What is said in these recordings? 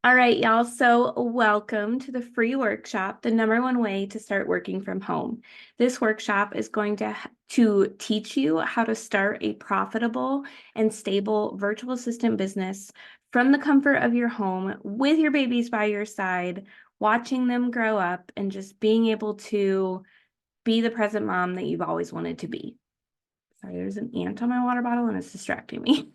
All right, y'all. So welcome to the free workshop, the number one way to start working from home. This workshop is going to teach you how to start a profitable and stable virtual assistant business from the comfort of your home with your babies by your side, watching them grow up and just being able to be the present mom that you've always wanted to be. Sorry, there's an ant on my water bottle and it's distracting me.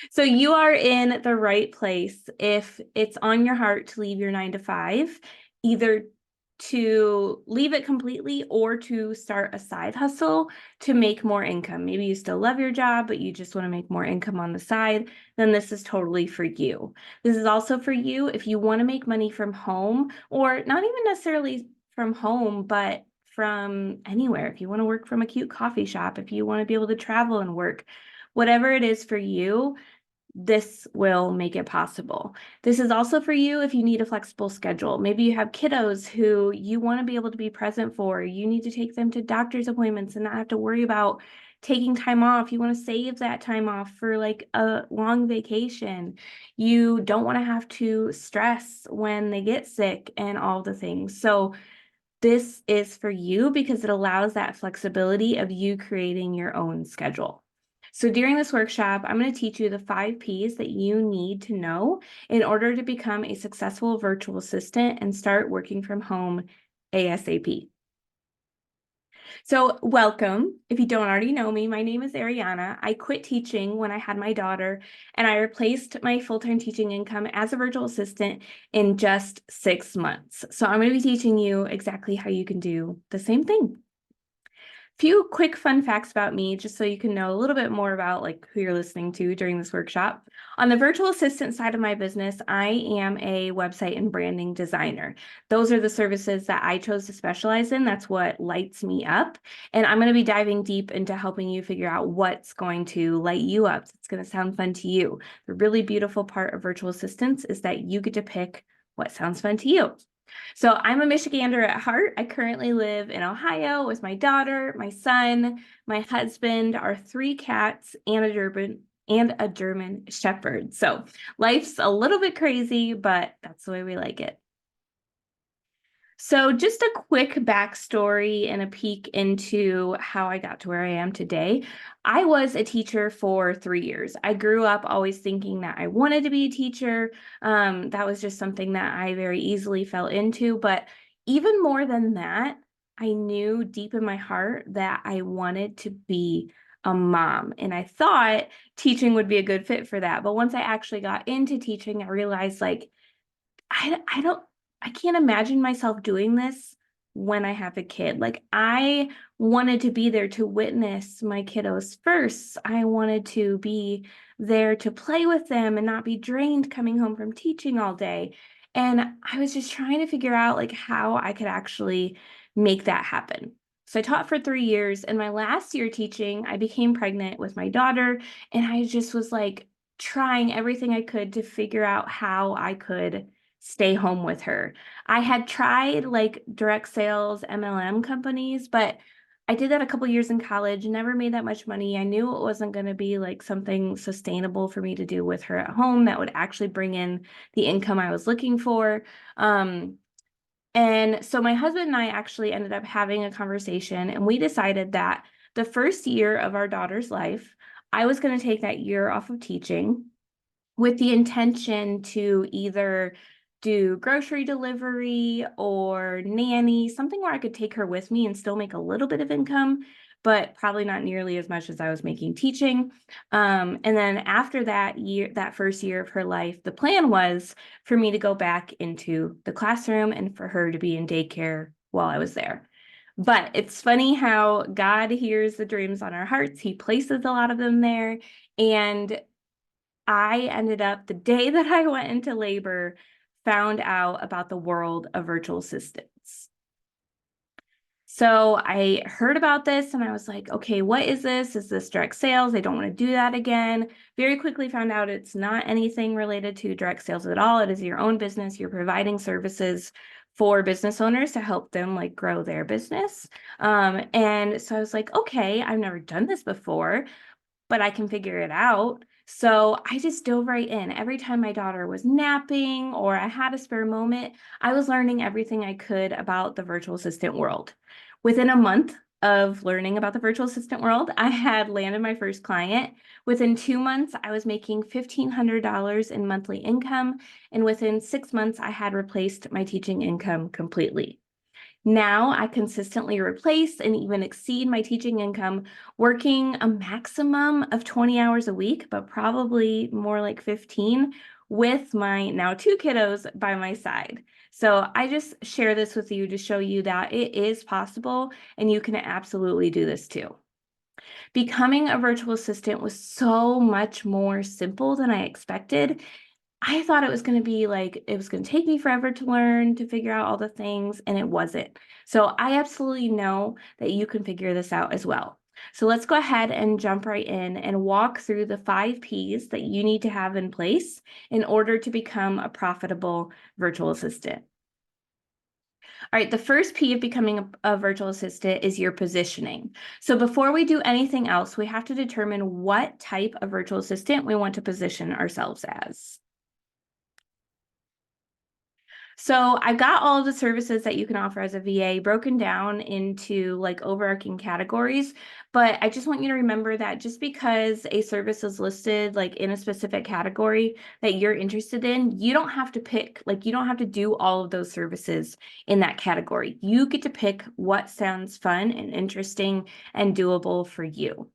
So you are in the right place if it's on your heart to leave your 9 to 5, either to leave it completely or to start a side hustle to make more income. Maybe you still love your job, but you just want to make more income on the side, then this is totally for you. This is also for you if you want to make money from home, or not even necessarily from home, but from anywhere. If you want to work from a cute coffee shop, if you want to be able to travel and work, whatever it is for you, this will make it possible. This is also for you if you need a flexible schedule. Maybe you have kiddos who you want to be able to be present for. You need to take them to doctor's appointments and not have to worry about taking time off. You want to save that time off for like a long vacation. You don't want to have to stress when they get sick and all the things. So this is for you because it allows that flexibility of you creating your own schedule. So during this workshop, I'm going to teach you the 5 Ps that you need to know in order to become a successful virtual assistant and start working from home ASAP. So welcome. If you don't already know me, my name is Ariana. I quit teaching when I had my daughter, and I replaced my full-time teaching income as a virtual assistant in just 6 months. So I'm going to be teaching you exactly how you can do the same thing. Few quick fun facts about me, just so you can know a little bit more about like who you're listening to during this workshop. On the virtual assistant side of my business, I am a website and branding designer. Those are the services that I chose to specialize in. That's what lights me up. And I'm going to be diving deep into helping you figure out what's going to light you up. It's going to sound fun to you. The really beautiful part of virtual assistants is that you get to pick what sounds fun to you. So I'm a Michigander at heart. I currently live in Ohio with my daughter, my son, my husband, our 3 cats, and a German Shepherd. So life's a little bit crazy, but that's the way we like it. So just a quick backstory and a peek into how I got to where I am today. I was a teacher for 3 years. I grew up always thinking that I wanted to be a teacher. That was just something that I very easily fell into. But even more than that, I knew deep in my heart that I wanted to be a mom. And I thought teaching would be a good fit for that. But once I actually got into teaching, I realized like, I don't I can't imagine myself doing this when I have a kid. Like I wanted to be there to witness my kiddos first. I wanted to be there to play with them and not be drained coming home from teaching all day. And I was just trying to figure out like how I could actually make that happen. So I taught for 3 years, and my last year teaching, I became pregnant with my daughter, and I just was like trying everything I could to figure out how I could stay home with her. I had tried like direct sales MLM companies, but I did that a couple years in college, never made that much money. I knew it wasn't going to be like something sustainable for me to do with her at home that would actually bring in the income I was looking for. And so my husband and I actually ended up having a conversation, and we decided that the first year of our daughter's life, I was going to take that year off of teaching with the intention to either do grocery delivery or nanny, something where I could take her with me and still make a little bit of income, but probably not nearly as much as I was making teaching. And then after that year, that first year of her life, the plan was for me to go back into the classroom and for her to be in daycare while I was there. But it's funny how God hears the dreams on our hearts. He places a lot of them there. And I ended up, the day that I went into labor, found out about the world of virtual assistants. So I heard about this and I was like, okay, what is this? Is this direct sales? I don't want to do that again. Very quickly found out it's not anything related to direct sales at all. It is your own business. You're providing services for business owners to help them like grow their business. And so I was like, okay, I've never done this before, but I can figure it out. So I just dove right in. Every time my daughter was napping or I had a spare moment, I was learning everything I could about the virtual assistant world. Within a month of learning about the virtual assistant world, I had landed my first client. Within 2 months, I was making $1,500 in monthly income. And within 6 months, I had replaced my teaching income completely. Now I consistently replace and even exceed my teaching income working a maximum of 20 hours a week, but probably more like 15 with my now 2 kiddos by my side. So I just share this with you to show you that it is possible and you can absolutely do this too. Becoming a virtual assistant was so much more simple than I expected. I thought it was going to be like, it was going to take me forever to learn, to figure out all the things, and it wasn't. So I absolutely know that you can figure this out as well. So let's go ahead and jump right in and walk through the 5 Ps that you need to have in place in order to become a profitable virtual assistant. All right, the first P of becoming a virtual assistant is your positioning. So before we do anything else, we have to determine what type of virtual assistant we want to position ourselves as. So I've got all of the services that you can offer as a VA broken down into like overarching categories, but I just want you to remember that just because a service is listed like in a specific category that you're interested in, you don't have to pick, like you don't have to do all of those services in that category. You get to pick what sounds fun and interesting and doable for you.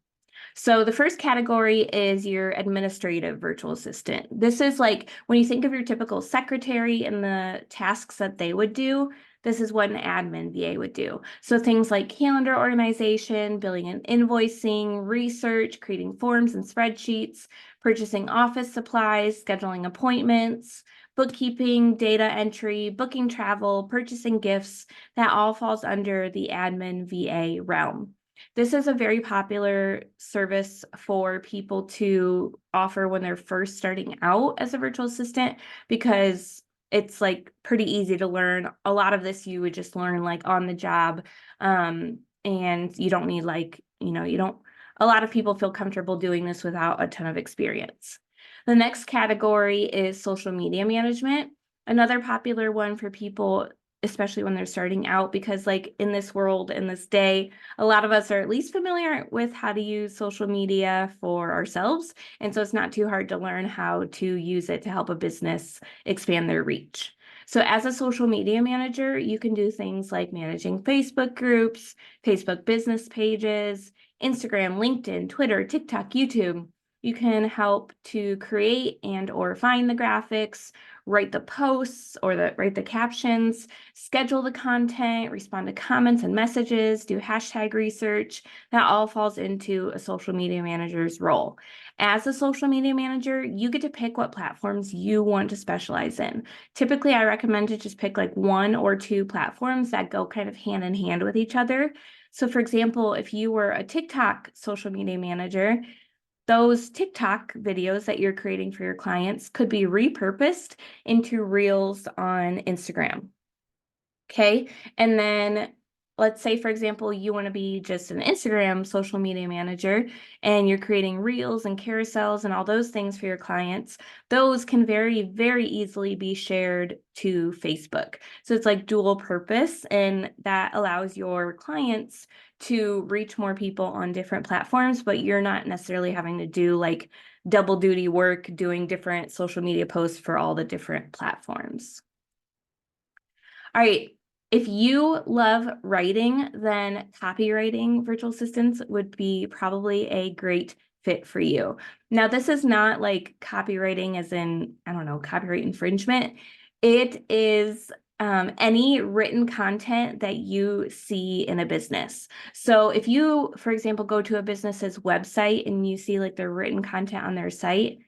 So the first category is your administrative virtual assistant. This is like when you think of your typical secretary and the tasks that they would do, this is what an admin VA would do. So things like calendar organization, billing and invoicing, research, creating forms and spreadsheets, purchasing office supplies, scheduling appointments, bookkeeping, data entry, booking travel, purchasing gifts, that all falls under the admin VA realm. This is a very popular service for people to offer when they're first starting out as a virtual assistant because it's like pretty easy to learn. A lot of this you would just learn like on the job, and you don't need like, a lot of people feel comfortable doing this without a ton of experience. The next category is social media management. Another popular one for people, especially when they're starting out, because like in this world, in this day, a lot of us are at least familiar with how to use social media for ourselves. And so it's not too hard to learn how to use it to help a business expand their reach. So as a social media manager, you can do things like managing Facebook groups, Facebook business pages, Instagram, LinkedIn, Twitter, TikTok, YouTube. You can help to create and or find the graphics, write the posts or write the captions, schedule the content, respond to comments and messages, do hashtag research. That all falls into a social media manager's role. As a social media manager, you get to pick what platforms you want to specialize in. Typically, I recommend to just pick like 1 or 2 platforms that go kind of hand in hand with each other. So for example, if you were a TikTok social media manager, those TikTok videos that you're creating for your clients could be repurposed into Reels on Instagram. Okay. And then let's say, for example, you want to be just an Instagram social media manager and you're creating Reels and carousels and all those things for your clients. Those can very, very easily be shared to Facebook. So it's like dual purpose, and that allows your clients to reach more people on different platforms, but you're not necessarily having to do like double duty work doing different social media posts for all the different platforms. All right. If you love writing, then copywriting virtual assistants would be probably a great fit for you. Now, this is not like copywriting as in, I don't know, copyright infringement. It is any written content that you see in a business. So if you, for example, go to a business's website and you see like their written content on their site,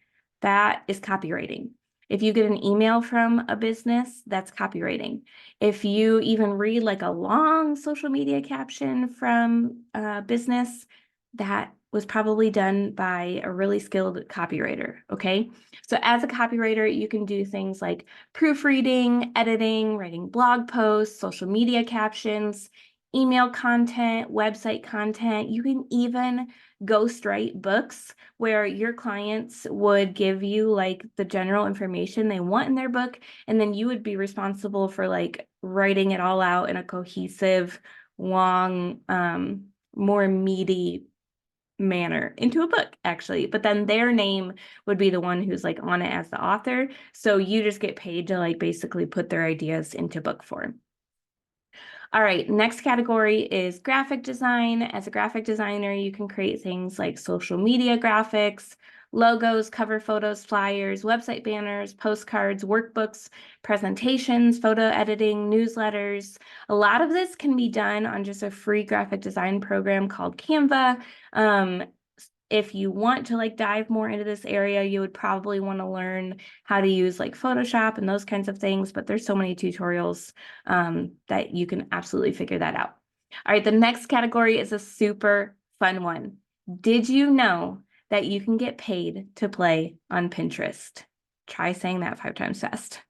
that is copywriting. If you get an email from a business, that's copywriting. If you even read like a long social media caption from a business, that was probably done by a really skilled copywriter, okay? So as a copywriter, you can do things like proofreading, editing, writing blog posts, social media captions, email content, website content. You can even ghostwrite books where your clients would give you like the general information they want in their book, and then you would be responsible for like writing it all out in a cohesive, long, more meaty manner into a book, actually. But then their name would be the one who's like on it as the author. So you just get paid to like basically put their ideas into book form. All right, next category is graphic design. As a graphic designer, you can create things like social media graphics, logos, cover photos, flyers, website banners, postcards, workbooks, presentations, photo editing, newsletters. A lot of this can be done on just a free graphic design program called Canva. If you want to like dive more into this area, you would probably want to learn how to use like Photoshop and those kinds of things, but there's so many tutorials that you can absolutely figure that out. All right, the next category is a super fun one. Did you know that you can get paid to play on Pinterest? Try saying that 5 times fast.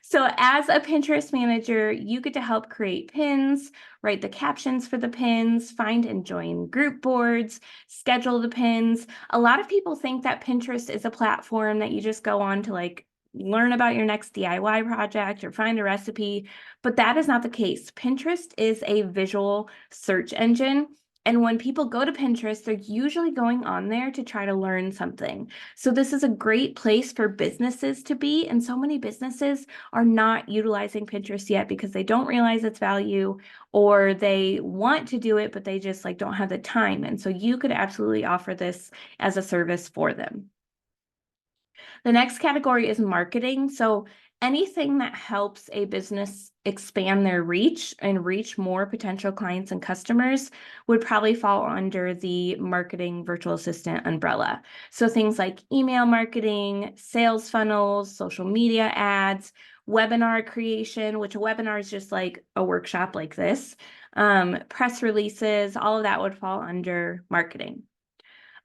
So as a Pinterest manager, you get to help create pins, write the captions for the pins, find and join group boards, schedule the pins. A lot of people think that Pinterest is a platform that you just go on to like learn about your next DIY project or find a recipe, but that is not the case. Pinterest is a visual search engine. And when people go to Pinterest, they're usually going on there to try to learn something. So this is a great place for businesses to be. And so many businesses are not utilizing Pinterest yet because they don't realize its value, or they want to do it, but they just like don't have the time. And so you could absolutely offer this as a service for them. The next category is marketing. So anything that helps a business expand their reach and reach more potential clients and customers would probably fall under the marketing virtual assistant umbrella. So things like email marketing, sales funnels, social media ads, webinar creation, which a webinar is just like a workshop like this, press releases, all of that would fall under marketing.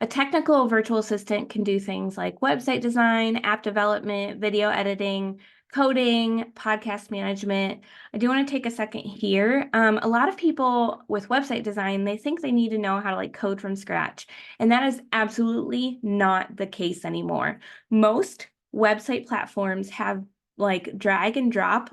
A technical virtual assistant can do things like website design, app development, video editing, coding, podcast management. I do want to take a second here. A lot of people with website design, they think they need to know how to like code from scratch. And that is absolutely not the case anymore. Most website platforms have like drag and drop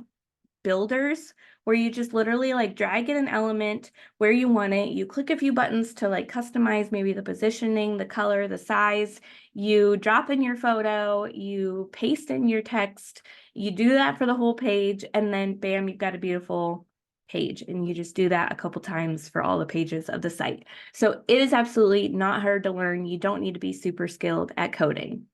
builders where you just literally like drag in an element where you want it. You click a few buttons to like customize maybe the positioning, the color, the size. You drop in your photo, you paste in your text, you do that for the whole page, and then bam, you've got a beautiful page. And you just do that a couple times for all the pages of the site. So it is absolutely not hard to learn. You don't need to be super skilled at coding.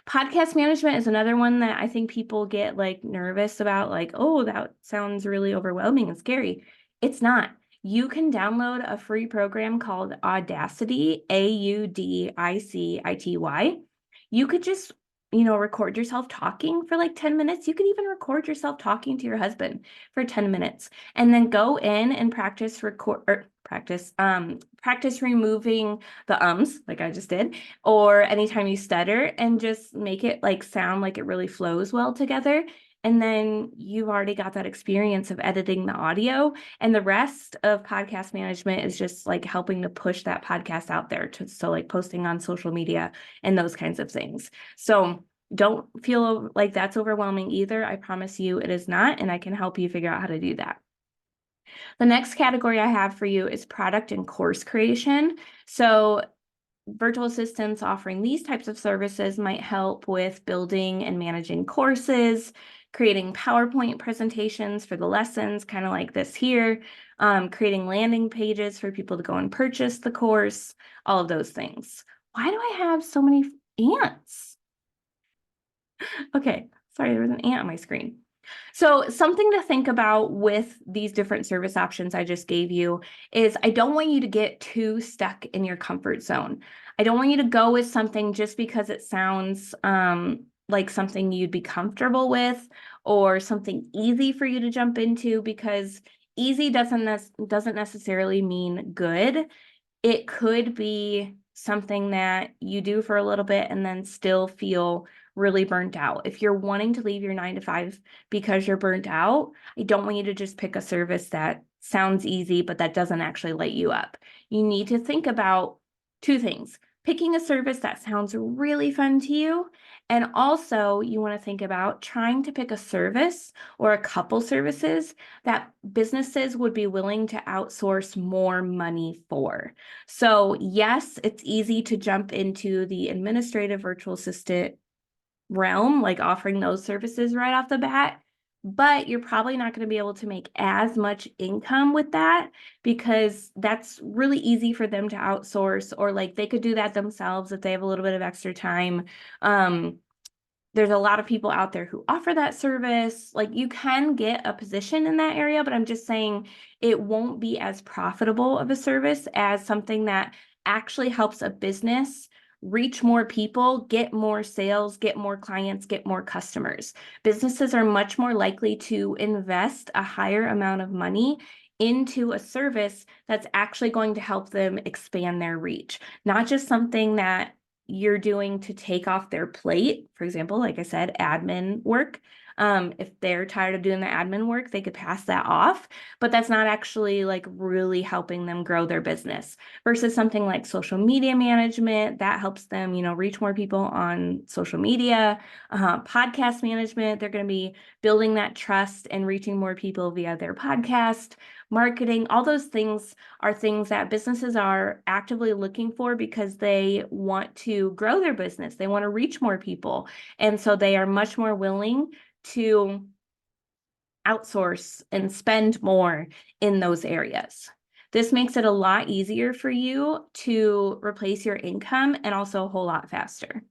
Podcast management is another one that I think people get like nervous about, like, oh, that sounds really overwhelming and scary. It's not. You can download a free program called Audacity, Audicity. You could just, record yourself talking for like 10 minutes. You could even record yourself talking to your husband for 10 minutes and then go in and practice removing the ums like I just did, or anytime you stutter, and just make it like sound like it really flows well together. And then you've already got that experience of editing the audio, and the rest of podcast management is just like helping to push that podcast out there so like posting on social media and those kinds of things. So don't feel like that's overwhelming either. I promise you it is not, and I can help you figure out how to do that. The next category I have for you is product and course creation. So virtual assistants offering these types of services might help with building and managing courses, creating PowerPoint presentations for the lessons, kind of like this here, creating landing pages for people to go and purchase the course, all of those things. Why do I have so many ants? Okay, sorry, there was an ant on my screen. So something to think about with these different service options I just gave you is I don't want you to get too stuck in your comfort zone. I don't want you to go with something just because it sounds like something you'd be comfortable with, or something easy for you to jump into, because easy doesn't necessarily mean good. It could be something that you do for a little bit and then still feel really burnt out. If you're wanting to leave your 9 to 5 because you're burnt out, I don't want you to just pick a service that sounds easy, but that doesn't actually light you up. You need to think about two things: picking a service that sounds really fun to you. And also, you want to think about trying to pick a service or a couple services that businesses would be willing to outsource more money for. So, yes, it's easy to jump into the administrative virtual assistant realm, like offering those services right off the bat, but you're probably not going to be able to make as much income with that because that's really easy for them to outsource, or like they could do that themselves if they have a little bit of extra time. There's a lot of people out there who offer that service. Like, you can get a position in that area, but I'm just saying it won't be as profitable of a service as something that actually helps a business reach more people, get more sales, get more clients, get more customers. Businesses are much more likely to invest a higher amount of money into a service that's actually going to help them expand their reach, not just something that you're doing to take off their plate. For example, like I said, admin work. If they're tired of doing the admin work, they could pass that off, but that's not actually like really helping them grow their business. Versus something like social media management, that helps them, reach more people on social media. Podcast management, they're going to be building that trust and reaching more people via their podcast. Marketing, all those things are things that businesses are actively looking for because they want to grow their business. They want to reach more people. And so they are much more willing to outsource and spend more in those areas. This makes it a lot easier for you to replace your income and also a whole lot faster.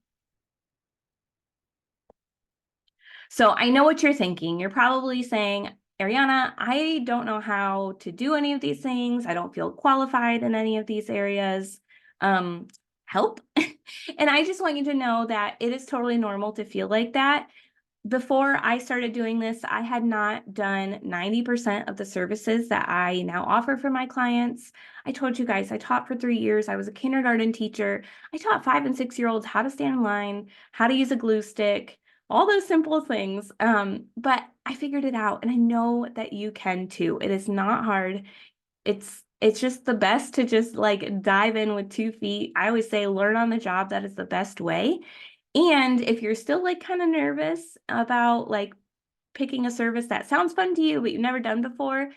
So I know what you're thinking. You're probably saying, Ariana, I don't know how to do any of these things. I don't feel qualified in any of these areas. Help. And I just want you to know that it is totally normal to feel like that. Before I started doing this, I had not done 90% of the services that I now offer for my clients. I told you guys, I taught for 3 years. I was a kindergarten teacher. I taught 5 and 6-year-olds how to stand in line, how to use a glue stick, all those simple things. But I figured it out, and I know that you can too. It is not hard. It's just the best to just like dive in with 2 feet. I always say learn on the job. That is the best way. And if you're still like kind of nervous about like picking a service that sounds fun to you, but you've never done before,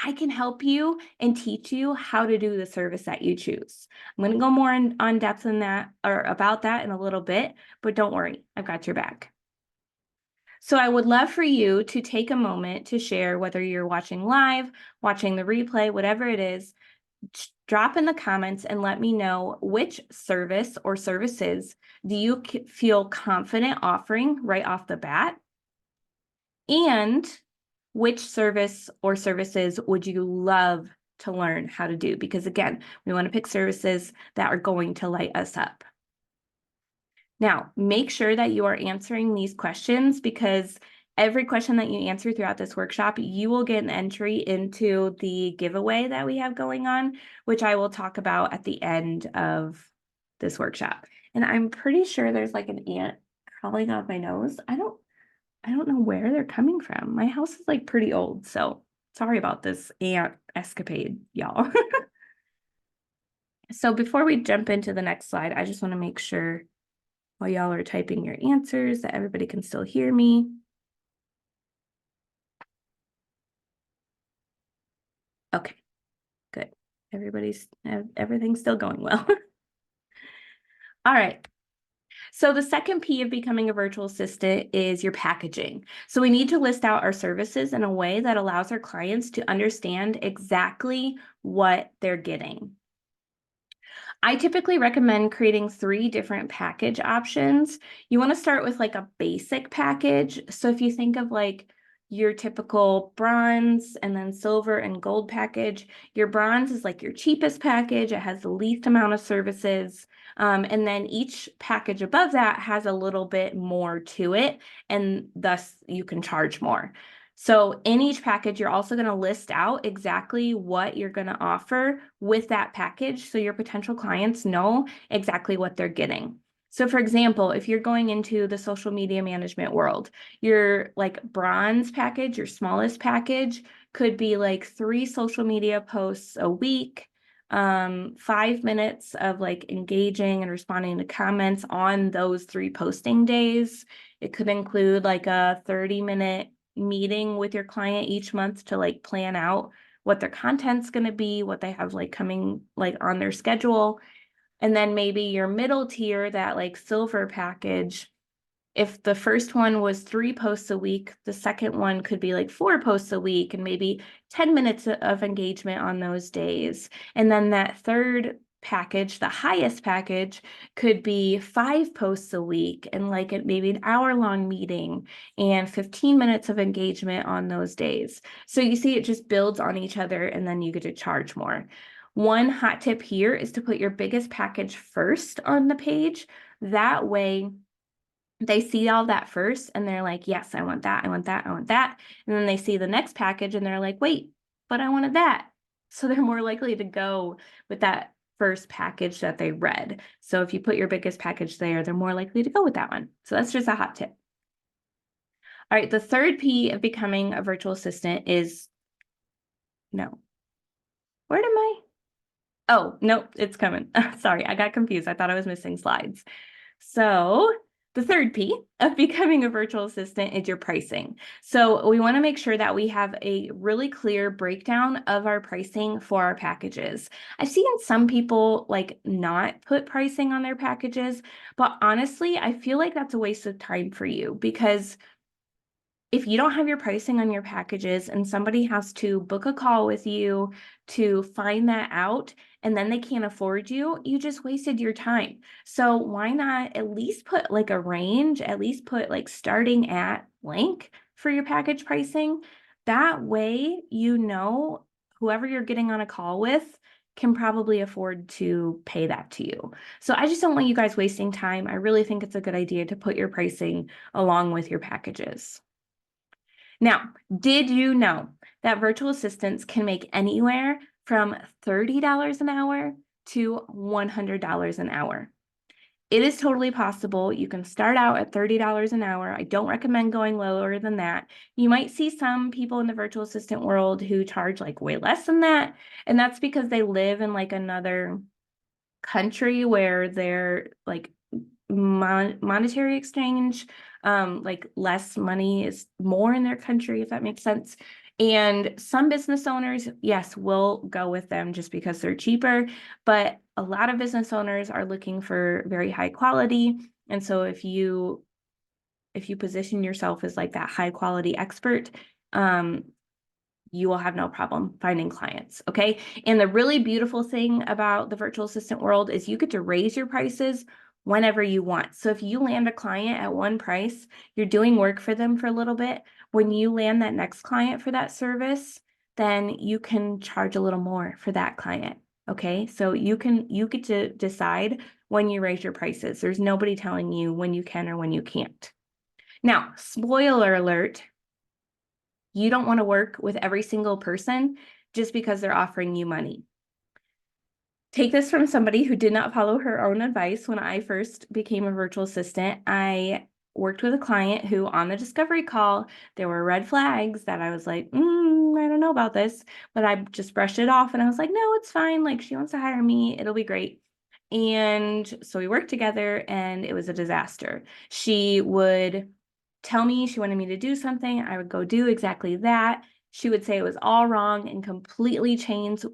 I can help you and teach you how to do the service that you choose. I'm going to go more on depth in that or about that in a little bit, but don't worry, I've got your back. So I would love for you to take a moment to share, whether you're watching live, watching the replay, whatever it is, drop in the comments and let me know which service or services do you feel confident offering right off the bat, and which service or services would you love to learn how to do? Because again, we want to pick services that are going to light us up. Now, make sure that you are answering these questions, because every question that you answer throughout this workshop, you will get an entry into the giveaway that we have going on, which I will talk about at the end of this workshop. And I'm pretty sure there's like an ant crawling on my nose. I don't know where they're coming from. My house is like pretty old, so sorry about this ant escapade, y'all. So before we jump into the next slide, I just want to make sure while y'all are typing your answers that everybody can still hear me. Okay, good. Everything's still going well. All right. So the second P of becoming a virtual assistant is your packaging. So we need to list out our services in a way that allows our clients to understand exactly what they're getting. I typically recommend creating 3 different package options. You want to start with like a basic package. So if you think of like your typical bronze and then silver and gold package, your bronze is like your cheapest package. It has the least amount of services. And then each package above that has a little bit more to it, and thus you can charge more. So in each package, you're also going to list out exactly what you're going to offer with that package, so your potential clients know exactly what they're getting. So for example, if you're going into the social media management world, your like bronze package, your smallest package, could be like 3 social media posts a week, 5 minutes of like engaging and responding to comments on those 3 posting days. It could include like a 30-minute meeting with your client each month to like plan out what their content's going to be, what they have like coming like on their schedule. And then maybe your middle tier, that like silver package, if the first one was 3 posts a week, the second one could be like 4 posts a week and maybe 10 minutes of engagement on those days. And then that third package, the highest package, could be 5 posts a week and like maybe an hour-long meeting and 15 minutes of engagement on those days. So you see, it just builds on each other and then you get to charge more. One hot tip here is to put your biggest package first on the page. That way, they see all that first and they're like, yes, I want that, I want that, I want that. And then they see the next package and they're like, wait, but I wanted that. So they're more likely to go with that first package that they read. So if you put your biggest package there, they're more likely to go with that one. So that's just a hot tip. All right, the third P of becoming a virtual assistant is, no. Where am I? Oh, nope, it's coming. Sorry, I got confused. I thought I was missing slides. So the third P of becoming a virtual assistant is your pricing. So we want to make sure that we have a really clear breakdown of our pricing for our packages. I've seen some people like not put pricing on their packages, but honestly, I feel like that's a waste of time for you, because if you don't have your pricing on your packages and somebody has to book a call with you to find that out and then they can't afford you, you just wasted your time. So why not at least put like a range, at least put like starting at blank for your package pricing. That way, you know, whoever you're getting on a call with can probably afford to pay that to you. So I just don't want you guys wasting time. I really think it's a good idea to put your pricing along with your packages. Now, did you know that virtual assistants can make anywhere from $30 an hour to $100 an hour? It is totally possible. You can start out at $30 an hour. I don't recommend going lower than that. You might see some people in the virtual assistant world who charge like way less than that. And that's because they live in like another country where they're like monetary exchange, like less money is more in their country, if that makes sense. And some business owners, yes, will go with them just because they're cheaper, but a lot of business owners are looking for very high quality. And so if you position yourself as like that high quality expert, you will have no problem finding clients, okay? And the really beautiful thing about the virtual assistant world is you get to raise your prices whenever you want. So if you land a client at one price, you're doing work for them for a little bit. When you land that next client for that service, then you can charge a little more for that client, okay? So you get to decide when you raise your prices. There's nobody telling you when you can or when you can't. Now, spoiler alert, you don't want to work with every single person just because they're offering you money. Take this from somebody who did not follow her own advice. When I first became a virtual assistant, I worked with a client who on the discovery call, there were red flags that I was like, I don't know about this, but I just brushed it off and I was like, no, it's fine. Like, she wants to hire me. It'll be great. And so we worked together and it was a disaster. She would tell me she wanted me to do something. I would go do exactly that. She would say it was all wrong and completely change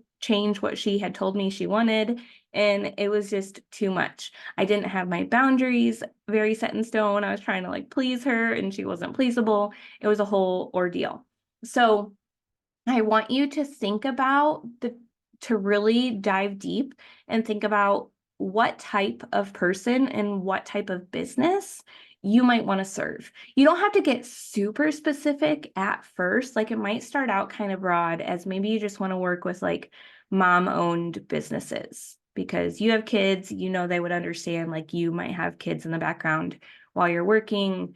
what she had told me she wanted. And it was just too much. I didn't have my boundaries very set in stone. I was trying to like please her and she wasn't pleasable. It was a whole ordeal. So I want you to think about to really dive deep and think about what type of person and what type of business you might want to serve. You don't have to get super specific at first. Like, it might start out kind of broad, as maybe you just want to work with like mom-owned businesses because you have kids, you know, they would understand, like, you might have kids in the background while you're working.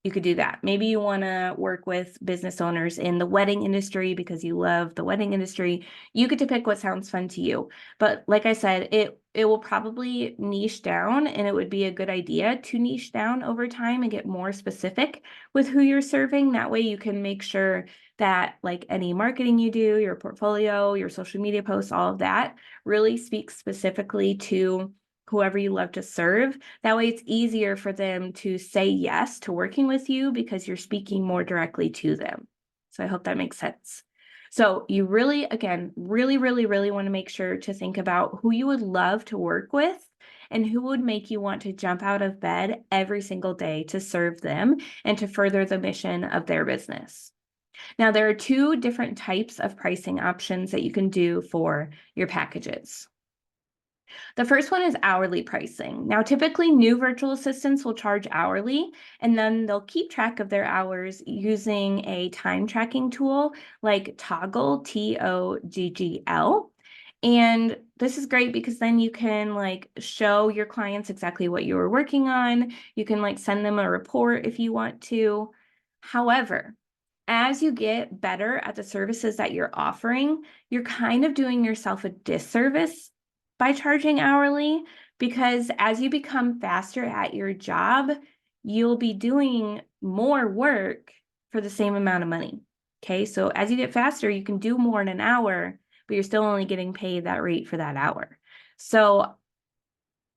You could do that. Maybe you want to work with business owners in the wedding industry because you love the wedding industry. You get to pick what sounds fun to you. But like I said, it will probably niche down, and it would be a good idea to niche down over time and get more specific with who you're serving. That way you can make sure that like any marketing you do, your portfolio, your social media posts, all of that really speaks specifically to whoever you love to serve. That way it's easier for them to say yes to working with you because you're speaking more directly to them. So I hope that makes sense. So you really, again, really want to make sure to think about who you would love to work with and who would make you want to jump out of bed every single day to serve them and to further the mission of their business. Now, there are two different types of pricing options that you can do for your packages. The first one is hourly pricing. Now, typically new virtual assistants will charge hourly, and then they'll keep track of their hours using a time tracking tool like Toggl, Toggl. And this is great because then you can like show your clients exactly what you were working on. You can like send them a report if you want to. However, as you get better at the services that you're offering, you're kind of doing yourself a disservice by charging hourly, because as you become faster at your job, you'll be doing more work for the same amount of money. Okay, so as you get faster, you can do more in an hour, but you're still only getting paid that rate for that hour. So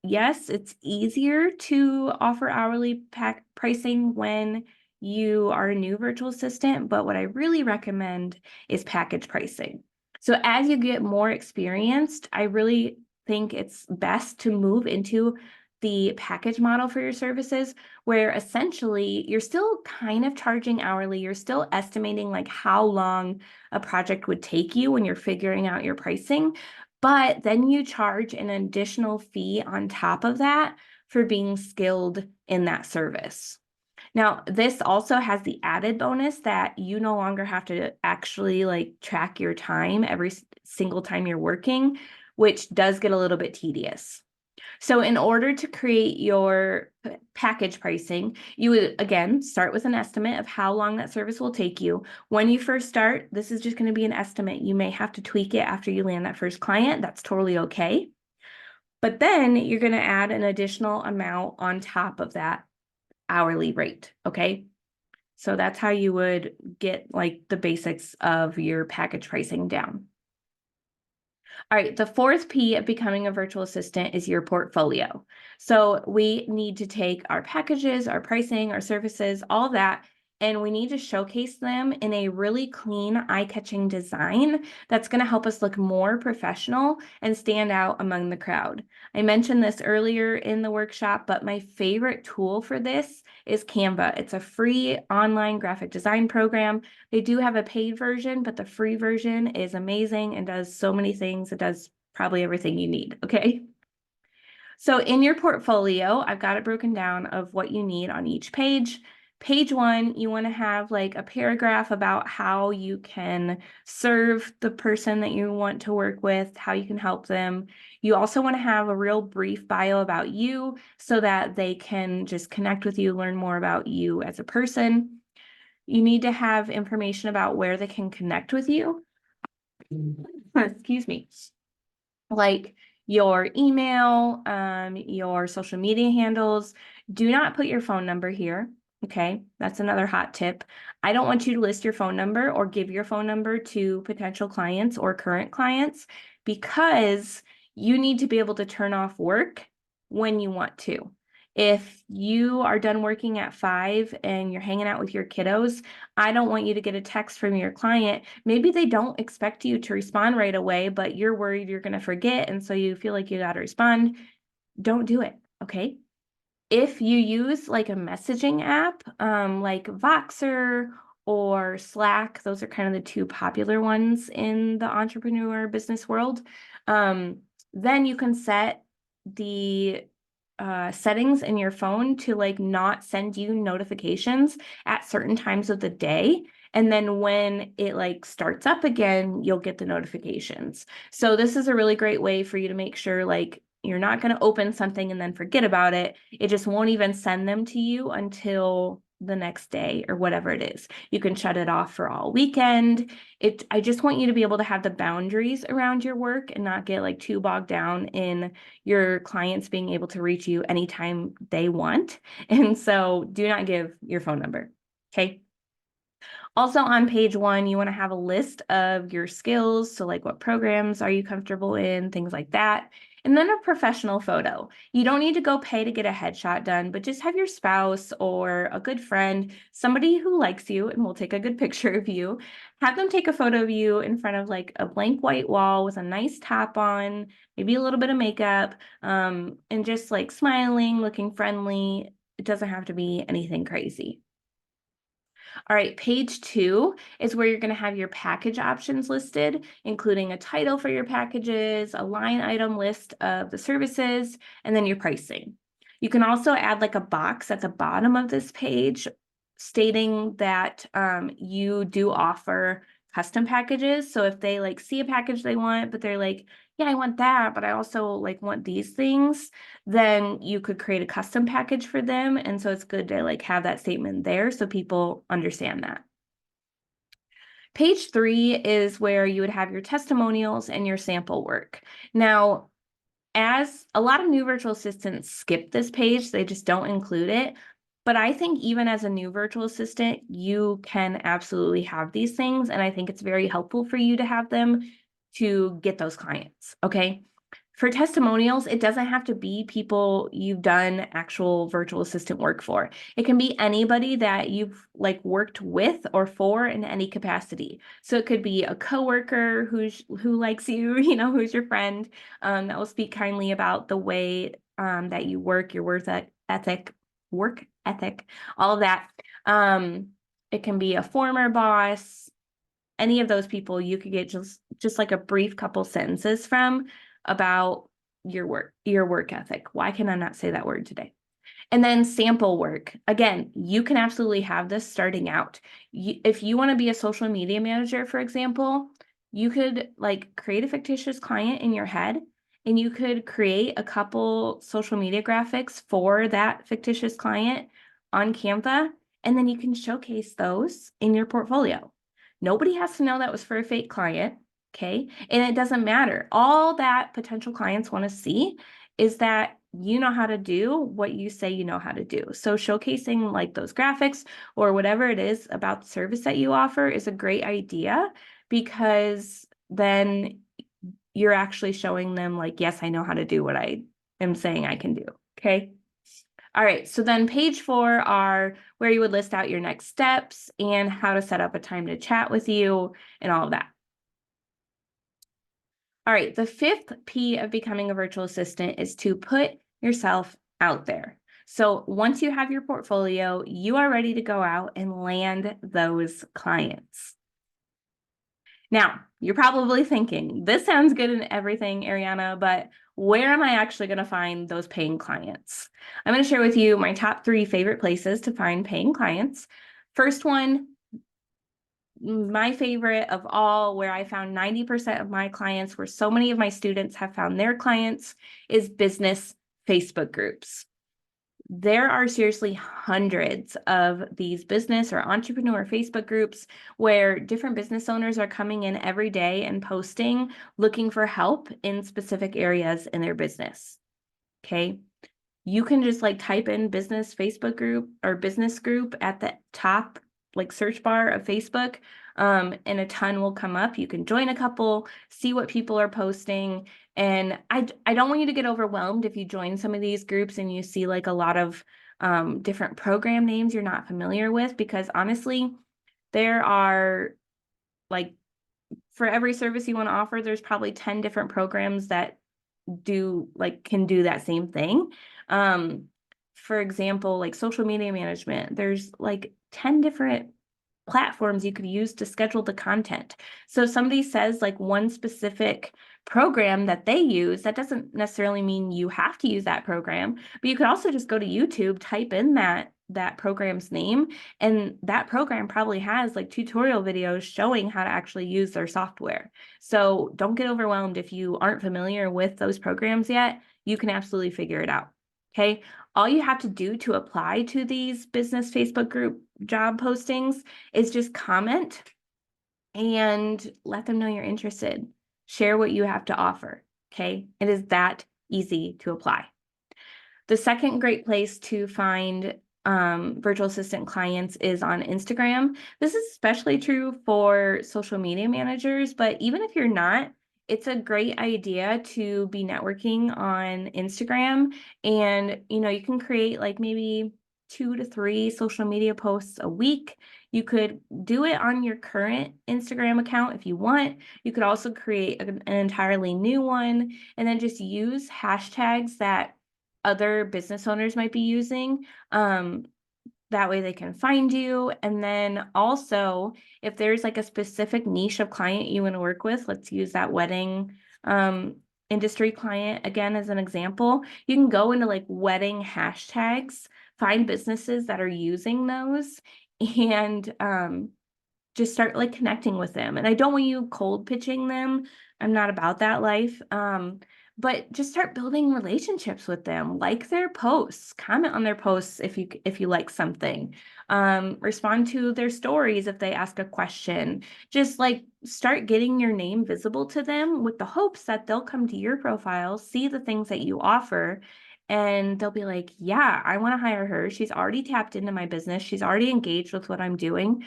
yes, it's easier to offer hourly pricing when you are a new virtual assistant, but what I really recommend is package pricing. So as you get more experienced, I really think it's best to move into the package model for your services, where essentially you're still kind of charging hourly. You're still estimating like how long a project would take you when you're figuring out your pricing, but then you charge an additional fee on top of that for being skilled in that service. Now, this also has the added bonus that you no longer have to actually like track your time every single time you're working, which does get a little bit tedious. So in order to create your package pricing, you would, again, start with an estimate of how long that service will take you. When you first start, this is just going to be an estimate. You may have to tweak it after you land that first client. That's totally okay. But then you're going to add an additional amount on top of that hourly rate, okay? So that's how you would get like the basics of your package pricing down. All right, the fourth P of becoming a virtual assistant is your portfolio. So we need to take our packages, our pricing, our services, all that, and we need to showcase them in a really clean, eye-catching design that's going to help us look more professional and stand out among the crowd. I mentioned this earlier in the workshop, but my favorite tool for this is Canva. It's a free online graphic design program. They do have a paid version, but the free version is amazing and does so many things. It does probably everything you need, okay? So in your portfolio, I've got it broken down of what you need on each page. Page 1, you want to have like a paragraph about how you can serve the person that you want to work with, how you can help them. You also want to have a real brief bio about you so that they can just connect with you, learn more about you as a person. You need to have information about where they can connect with you. Excuse me. Like your email, your social media handles. Do not put your phone number here. Okay, that's another hot tip. I don't want you to list your phone number or give your phone number to potential clients or current clients, because you need to be able to turn off work when you want to. If you are done working at 5 and you're hanging out with your kiddos, I don't want you to get a text from your client. Maybe they don't expect you to respond right away, but you're worried you're going to forget, and so you feel like you got to respond. Don't do it, okay? If you use like a messaging app, like Voxer or Slack, those are kind of the two popular ones in the entrepreneur business world, then you can set the settings in your phone to like not send you notifications at certain times of the day. And then when it like starts up again, you'll get the notifications. So this is a really great way for you to make sure like you're not going to open something and then forget about it. It just won't even send them to you until the next day or whatever it is. You can shut it off for all weekend. I just want you to be able to have the boundaries around your work and not get like too bogged down in your clients being able to reach you anytime they want. And so do not give your phone number. Okay. Also on page 1, you want to have a list of your skills. So like what programs are you comfortable in, things like that. And then a professional photo. You don't need to go pay to get a headshot done, but just have your spouse or a good friend, somebody who likes you and will take a good picture of you, have them take a photo of you in front of like a blank white wall with a nice top on, maybe a little bit of makeup, and just like smiling, looking friendly. It doesn't have to be anything crazy. All right, page 2 is where you're going to have your package options listed, including a title for your packages, a line item list of the services, and then your pricing. You can also add like a box at the bottom of this page stating that you do offer custom packages. So if they like see a package they want, but they're like, yeah, I want that, but I also like want these things, then you could create a custom package for them. And so it's good to like have that statement there so people understand that. Page 3 is where you would have your testimonials and your sample work. Now, as a lot of new virtual assistants skip this page, they just don't include it. But I think even as a new virtual assistant, you can absolutely have these things. And I think it's very helpful for you to have them to get those clients, okay? For testimonials, it doesn't have to be people you've done actual virtual assistant work for. It can be anybody that you've like worked with or for in any capacity. So it could be a coworker who likes you, you know, who's your friend, that will speak kindly about the way that you work, your work ethic, all of that. It can be a former boss, any of those people you could get just like a brief couple sentences from about your work ethic. Why can I not say that word today? And then sample work. Again, you can absolutely have this starting out. If you want to be a social media manager, for example, you could like create a fictitious client in your head and you could create a couple social media graphics for that fictitious client on Canva, and then you can showcase those in your portfolio. Nobody has to know that was for a fake client, okay? And it doesn't matter. All that potential clients want to see is that you know how to do what you say you know how to do. So showcasing like those graphics or whatever it is about the service that you offer is a great idea, because then you're actually showing them like, yes, I know how to do what I am saying I can do, okay? All right, so then page 4 are where you would list out your next steps and how to set up a time to chat with you and all of that. All right, the 5th P of becoming a virtual assistant is to put yourself out there. So once you have your portfolio, you are ready to go out and land those clients. Now, you're probably thinking, this sounds good and everything, Ariana, but where am I actually going to find those paying clients? I'm going to share with you my top 3 favorite places to find paying clients. First one, my favorite of all, where I found 90% of my clients, where so many of my students have found their clients, is business Facebook groups. There are seriously hundreds of these business or entrepreneur Facebook groups where different business owners are coming in every day and posting, looking for help in specific areas in their business. Okay. You can just like type in business Facebook group or business group at the top, like search bar of Facebook, and a ton will come up. You can join a couple, see what people are posting. And I don't want you to get overwhelmed if you join some of these groups and you see like a lot of different program names you're not familiar with, because honestly, there are like, for every service you want to offer, there's probably 10 different programs that can do that same thing. For example, like social media management, there's like 10 different platforms you could use to schedule the content. So if somebody says like one specific program that they use, that doesn't necessarily mean you have to use that program, but you could also just go to YouTube, type in that program's name, and that program probably has like tutorial videos showing how to actually use their software. So don't get overwhelmed if you aren't familiar with those programs yet. You can absolutely figure it out. Okay. All you have to do to apply to these business Facebook group job postings is just comment and let them know you're interested. Share what you have to offer. Okay. It is that easy to apply. The second great place to find virtual assistant clients is on Instagram. This is especially true for social media managers, but even if you're not, it's a great idea to be networking on Instagram. And, you can create like maybe 2 to 3 social media posts a week. You could do it on your current Instagram account if you want. You could also create an entirely new one and then just use hashtags that other business owners might be using. That way they can find you. And then also, if there's like a specific niche of client you want to work with, let's use that wedding industry client again as an example. You can go into like wedding hashtags, find businesses that are using those, and just start like connecting with them. And I don't want you cold pitching them. I'm not about that life. But just start building relationships with them. Like their posts, comment on their posts if you like something. Respond to their stories if they ask a question. Just like start getting your name visible to them with the hopes that they'll come to your profile, see the things that you offer, and they'll be like, yeah, I want to hire her. She's already tapped into my business. She's already engaged with what I'm doing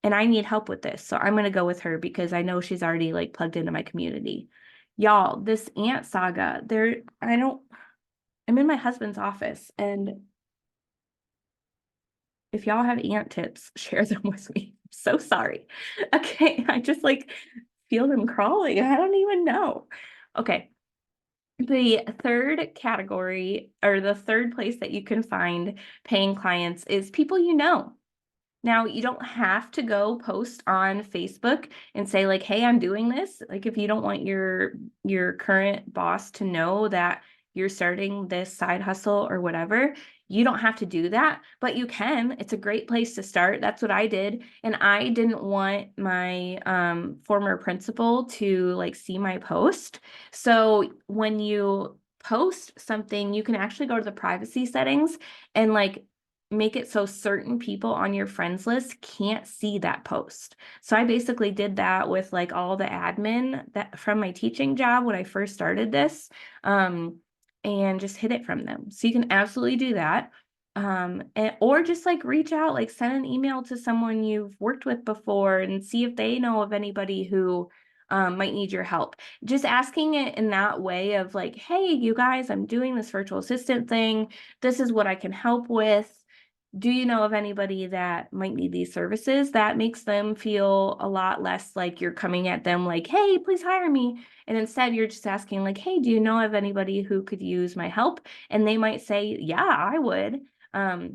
and I need help with this. So I'm going to go with her because I know she's already like plugged into my community. Y'all, this ant saga, I'm in my husband's office and if y'all have ant tips, share them with me. I'm so sorry. Okay. I just like feel them crawling. I don't even know. Okay. The third category or the third place that you can find paying clients is people you know. Now, you don't have to go post on Facebook and say like, "Hey, I'm doing this." Like if you don't want your current boss to know that you're starting this side hustle or whatever, you don't have to do that, but you can. It's a great place to start. That's what I did, and I didn't want my former principal to like see my post. So when you post something, you can actually go to the privacy settings and like make it so certain people on your friends list can't see that post. So I basically did that with like all the admin that from my teaching job when I first started this, and just hid it from them. So you can absolutely do that. Or just like reach out, like send an email to someone you've worked with before and see if they know of anybody who might need your help. Just asking it in that way of like, hey, you guys, I'm doing this virtual assistant thing. This is what I can help with. Do you know of anybody that might need these services? That makes them feel a lot less like you're coming at them like, hey, please hire me. And instead, you're just asking, like, hey, do you know of anybody who could use my help? And they might say, yeah, I would.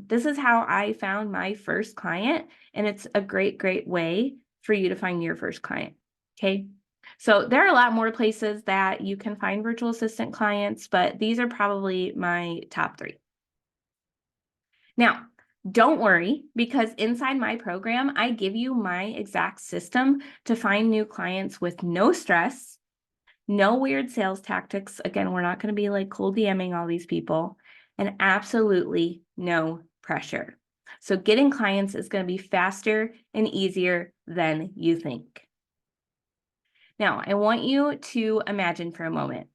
This is how I found my first client. And it's a great, great way for you to find your first client. Okay. So there are a lot more places that you can find virtual assistant clients, but these are probably my top 3. Now, don't worry, because inside my program, I give you my exact system to find new clients with no stress, no weird sales tactics. Again, we're not going to be like cold DMing all these people, and absolutely no pressure. So getting clients is going to be faster and easier than you think. Now, I want you to imagine for a moment.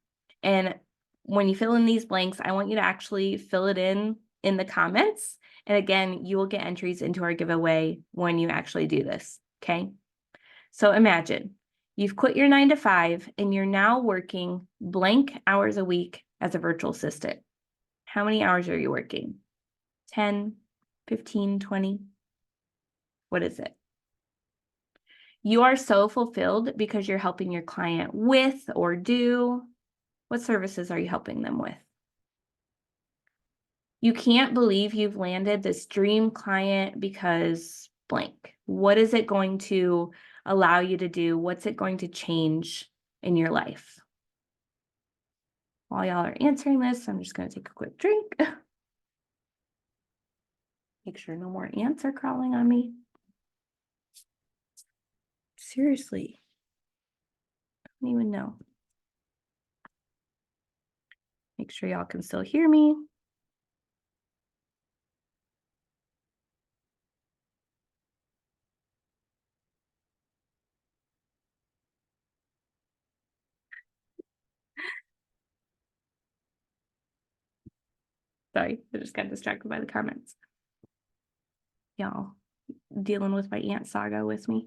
And when you fill in these blanks, I want you to actually fill it in the comments. And again, you will get entries into our giveaway when you actually do this. Okay. So imagine you've quit your 9 to 5 and you're now working blank hours a week as a virtual assistant. How many hours are you working? 10, 15, 20? What is it? You are so fulfilled because you're helping your client with or do. What services are you helping them with? You can't believe you've landed this dream client because blank. What is it going to allow you to do? What's it going to change in your life? While y'all are answering this, I'm just going to take a quick drink. Make sure no more ants are crawling on me. Seriously. I don't even know. Make sure y'all can still hear me. Sorry, I just got distracted by the comments. Y'all dealing with my aunt saga with me.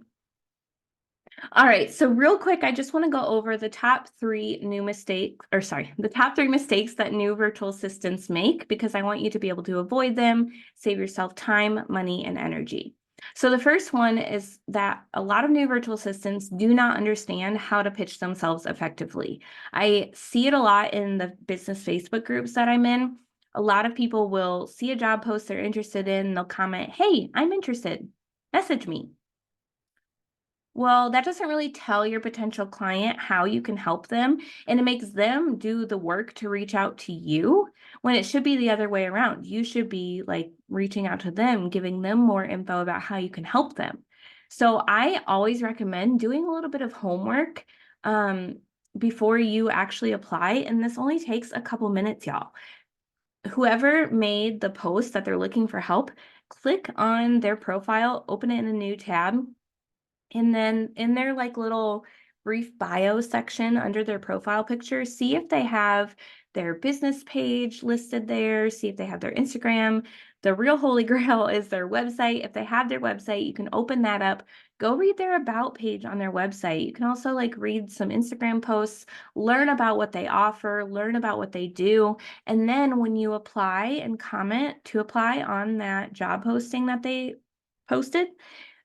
All right, so real quick, I just want to go over the top three mistakes that new virtual assistants make, because I want you to be able to avoid them, save yourself time, money, and energy. So the first one is that a lot of new virtual assistants do not understand how to pitch themselves effectively. I see it a lot in the business Facebook groups that I'm in. A lot of people will see a job post they're interested in, they'll comment, "Hey, I'm interested, message me." Well, that doesn't really tell your potential client how you can help them, and it makes them do the work to reach out to you when it should be the other way around. You should be like reaching out to them, giving them more info about how you can help them. So I always recommend doing a little bit of homework before you actually apply, and this only takes a couple minutes, y'all. Whoever made the post that they're looking for help, click on their profile, open it in a new tab, and then in their like little brief bio section under their profile picture, see if they have their business page listed there, see if they have their Instagram. The real holy grail is their website. If they have their website, you can open that up, go read their about page on their website. You can also like read some Instagram posts, learn about what they offer, learn about what they do. And then when you apply and comment to apply on that job posting that they posted,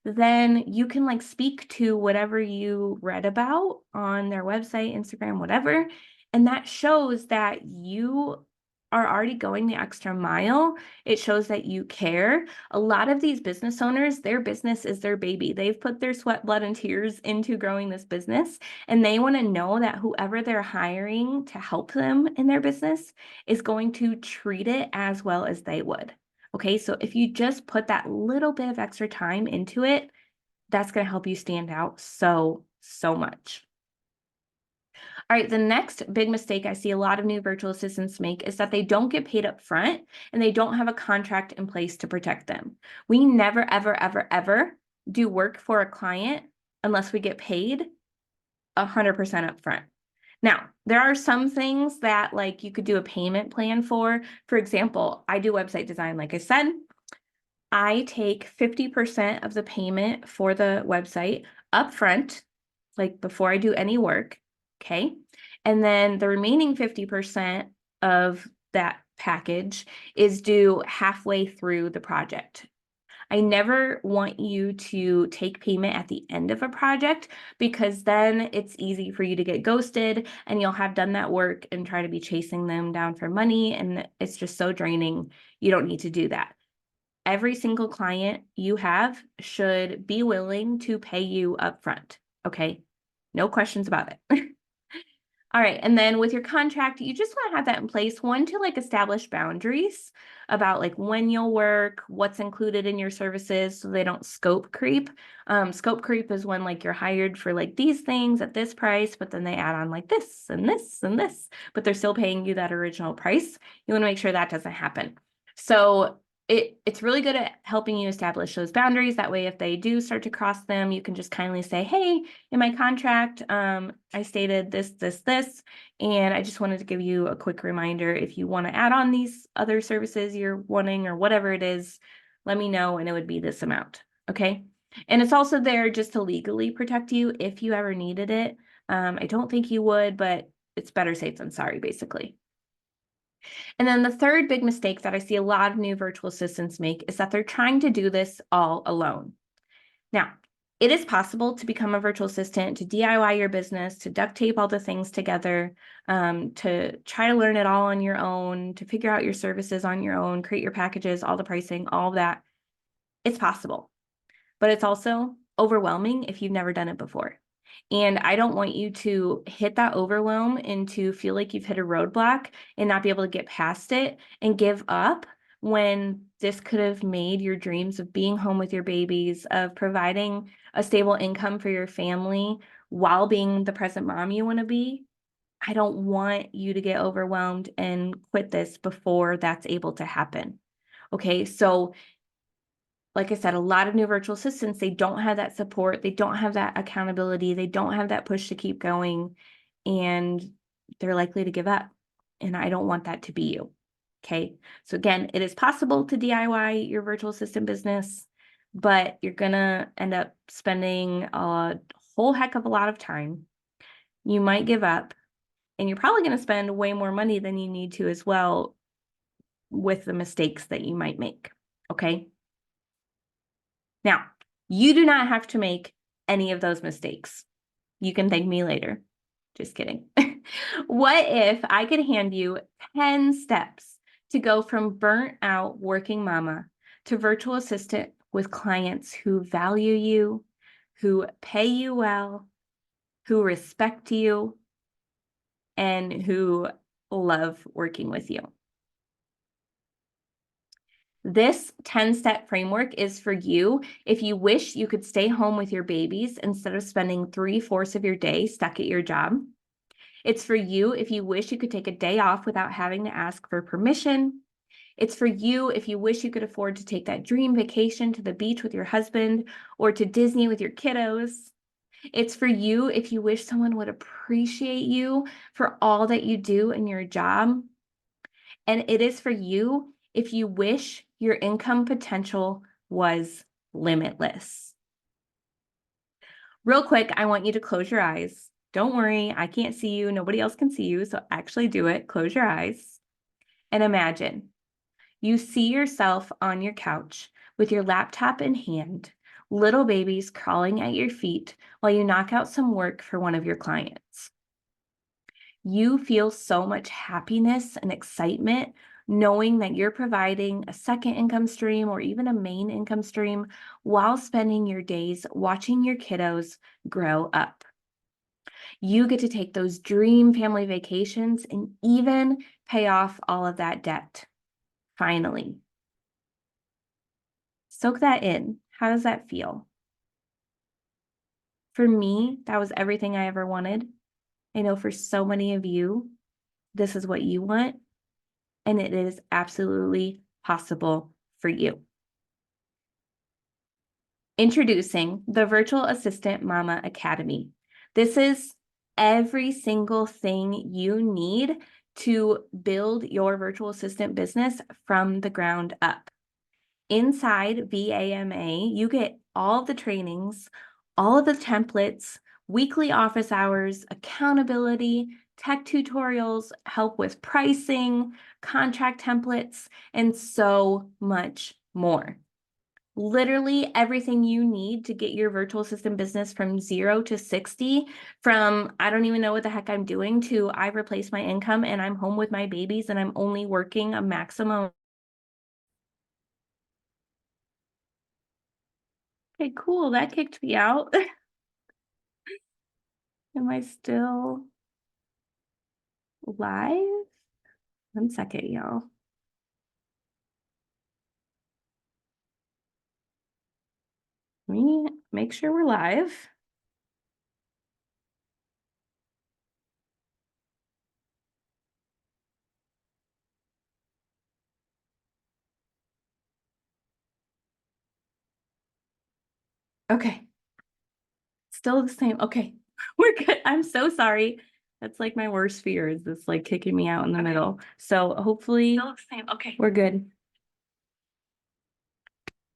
then you can like speak to whatever you read about on their website, Instagram, whatever. And that shows that you are already going the extra mile. It shows that you care. A lot of these business owners, their business is their baby. They've put their sweat, blood, and tears into growing this business, and they want to know that whoever they're hiring to help them in their business is going to treat it as well as they would. Okay, so if you just put that little bit of extra time into it, that's going to help you stand out so much. All right, the next big mistake I see a lot of new virtual assistants make is that they don't get paid up front and they don't have a contract in place to protect them. We never, ever, ever, ever do work for a client unless we get paid 100% up front. Now, there are some things that like you could do a payment plan for. For example, I do website design, like I said. I take 50% of the payment for the website upfront, like before I do any work, okay? And then the remaining 50% of that package is due halfway through the project. I never want you to take payment at the end of a project, because then it's easy for you to get ghosted and you'll have done that work and try to be chasing them down for money, and it's just so draining. You don't need to do that. Every single client you have should be willing to pay you upfront, okay? No questions about it. All right, and then with your contract, you just want to have that in place, one, to like establish boundaries about like when you'll work, what's included in your services, so they don't scope creep. Scope creep is when like you're hired for like these things at this price, but then they add on like this and this and this, but they're still paying you that original price. You want to make sure that doesn't happen. So it's really good at helping you establish those boundaries. That way, if they do start to cross them, you can just kindly say, "Hey, in my contract, I stated this, and I just wanted to give you a quick reminder. If you want to add on these other services you're wanting or whatever it is, let me know, and it would be this amount." Okay. And it's also there just to legally protect you if you ever needed it. I don't think you would, but it's better safe than sorry, basically. And then the third big mistake that I see a lot of new virtual assistants make is that they're trying to do this all alone. Now, it is possible to become a virtual assistant, to DIY your business, to duct tape all the things together, to try to learn it all on your own, to figure out your services on your own, create your packages, all the pricing, all of that. It's possible, but it's also overwhelming if you've never done it before. And I don't want you to hit that overwhelm and to feel like you've hit a roadblock and not be able to get past it and give up, when this could have made your dreams of being home with your babies, of providing a stable income for your family while being the present mom you want to be. I don't want you to get overwhelmed and quit this before that's able to happen. Okay, so like I said, a lot of new virtual assistants, they don't have that support, they don't have that accountability, they don't have that push to keep going, and they're likely to give up. And I don't want that to be you. Okay. So again, it is possible to DIY your virtual assistant business, but you're going to end up spending a whole heck of a lot of time. You might give up, and you're probably going to spend way more money than you need to as well with the mistakes that you might make. Okay. Now, you do not have to make any of those mistakes. You can thank me later. Just kidding. What if I could hand you 10 steps to go from burnt out working mama to virtual assistant with clients who value you, who pay you well, who respect you, and who love working with you? This 10-step framework is for you if you wish you could stay home with your babies instead of spending 3/4 of your day stuck at your job. It's for you if you wish you could take a day off without having to ask for permission. It's for you if you wish you could afford to take that dream vacation to the beach with your husband or to Disney with your kiddos. It's for you if you wish someone would appreciate you for all that you do in your job. And it is for you if you wish your income potential was limitless. Real quick, I want you to close your eyes. Don't worry, I can't see you. Nobody else can see you. So actually do it. Close your eyes and imagine you see yourself on your couch with your laptop in hand, little babies crawling at your feet while you knock out some work for one of your clients. You feel so much happiness and excitement knowing that you're providing a second income stream or even a main income stream while spending your days watching your kiddos grow up. You get to take those dream family vacations and even pay off all of that debt. Finally. Soak that in. How does that feel? For me, that was everything I ever wanted. I know for so many of you, this is what you want, and it is absolutely possible for you. Introducing the Virtual Assistant Mama Academy. This is every single thing you need to build your virtual assistant business from the ground up. Inside VAMA, you get all of the trainings, all of the templates, weekly office hours, accountability, tech tutorials, help with pricing, contract templates, and so much more. Literally everything you need to get your virtual assistant business from 0 to 60, from I don't even know what the heck I'm doing to I replace my income and I'm home with my babies and I'm only working a maximum. Okay, cool. That kicked me out. Am I still live? 1 second, y'all. Let me make sure we're live. Okay. Still the same. Okay. We're good. I'm so sorry. That's like my worst fear is this like kicking me out in the middle. So hopefully still the same. Okay. We're good.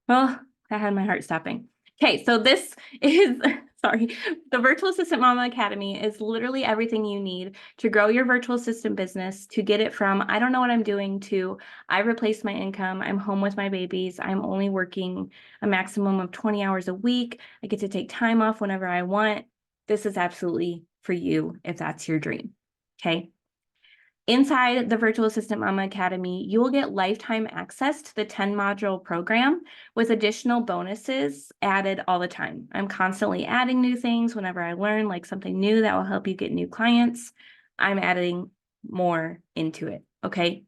Well, that had my heart stopping. Okay, so this is, sorry, the Virtual Assistant Mama Academy is literally everything you need to grow your virtual assistant business, to get it from, I don't know what I'm doing, to I replaced my income, I'm home with my babies, I'm only working a maximum of 20 hours a week, I get to take time off whenever I want. This is absolutely for you if that's your dream, okay? Inside the Virtual Assistant Mama Academy, you will get lifetime access to the 10-module program with additional bonuses added all the time. I'm constantly adding new things whenever I learn like something new that will help you get new clients. I'm adding more into it, okay?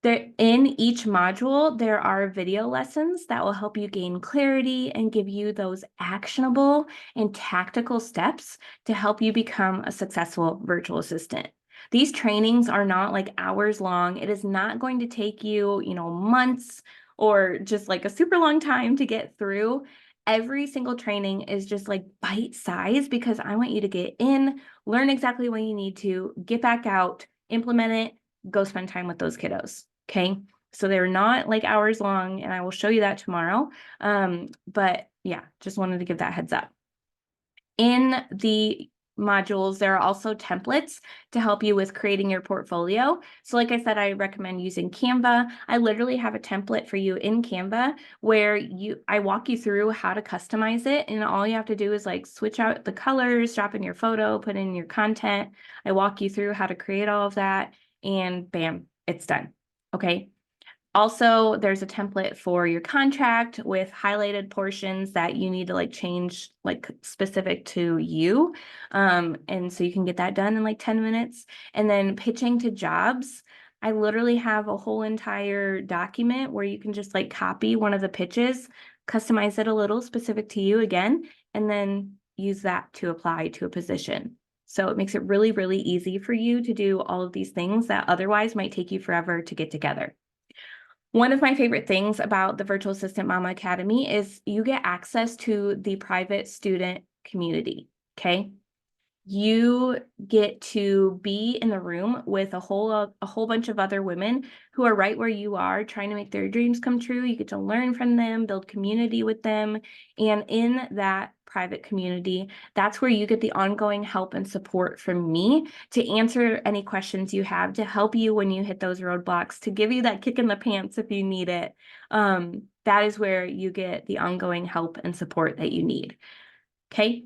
In each module, there are video lessons that will help you gain clarity and give you those actionable and tactical steps to help you become a successful virtual assistant. These trainings are not like hours long. It is not going to take you, months or just like a super long time to get through. Every single training is just like bite size because I want you to get in, learn exactly what you need to, get back out, implement it, go spend time with those kiddos. Okay. So they're not like hours long, and I will show you that tomorrow. But yeah, just wanted to give that heads up. In the modules, there are also templates to help you with creating your portfolio. So like I said, I recommend using Canva. I literally have a template for you in Canva where I walk you through how to customize it. And all you have to do is like switch out the colors, drop in your photo, put in your content. I walk you through how to create all of that, and bam, it's done. Okay. Also, there's a template for your contract with highlighted portions that you need to like change like specific to you. And so you can get that done in like 10 minutes. And then pitching to jobs, I literally have a whole entire document where you can just like copy one of the pitches, customize it a little specific to you again, and then use that to apply to a position. So it makes it really, really easy for you to do all of these things that otherwise might take you forever to get together. One of my favorite things about the Virtual Assistant Mama Academy is you get access to the private student community, okay? You get to be in the room with a whole bunch of other women who are right where you are, trying to make their dreams come true. You get to learn from them, build community with them. And in that private community, that's where you get the ongoing help and support from me to answer any questions you have, to help you when you hit those roadblocks, to give you that kick in the pants if you need it. That is where you get the ongoing help and support that you need. Okay.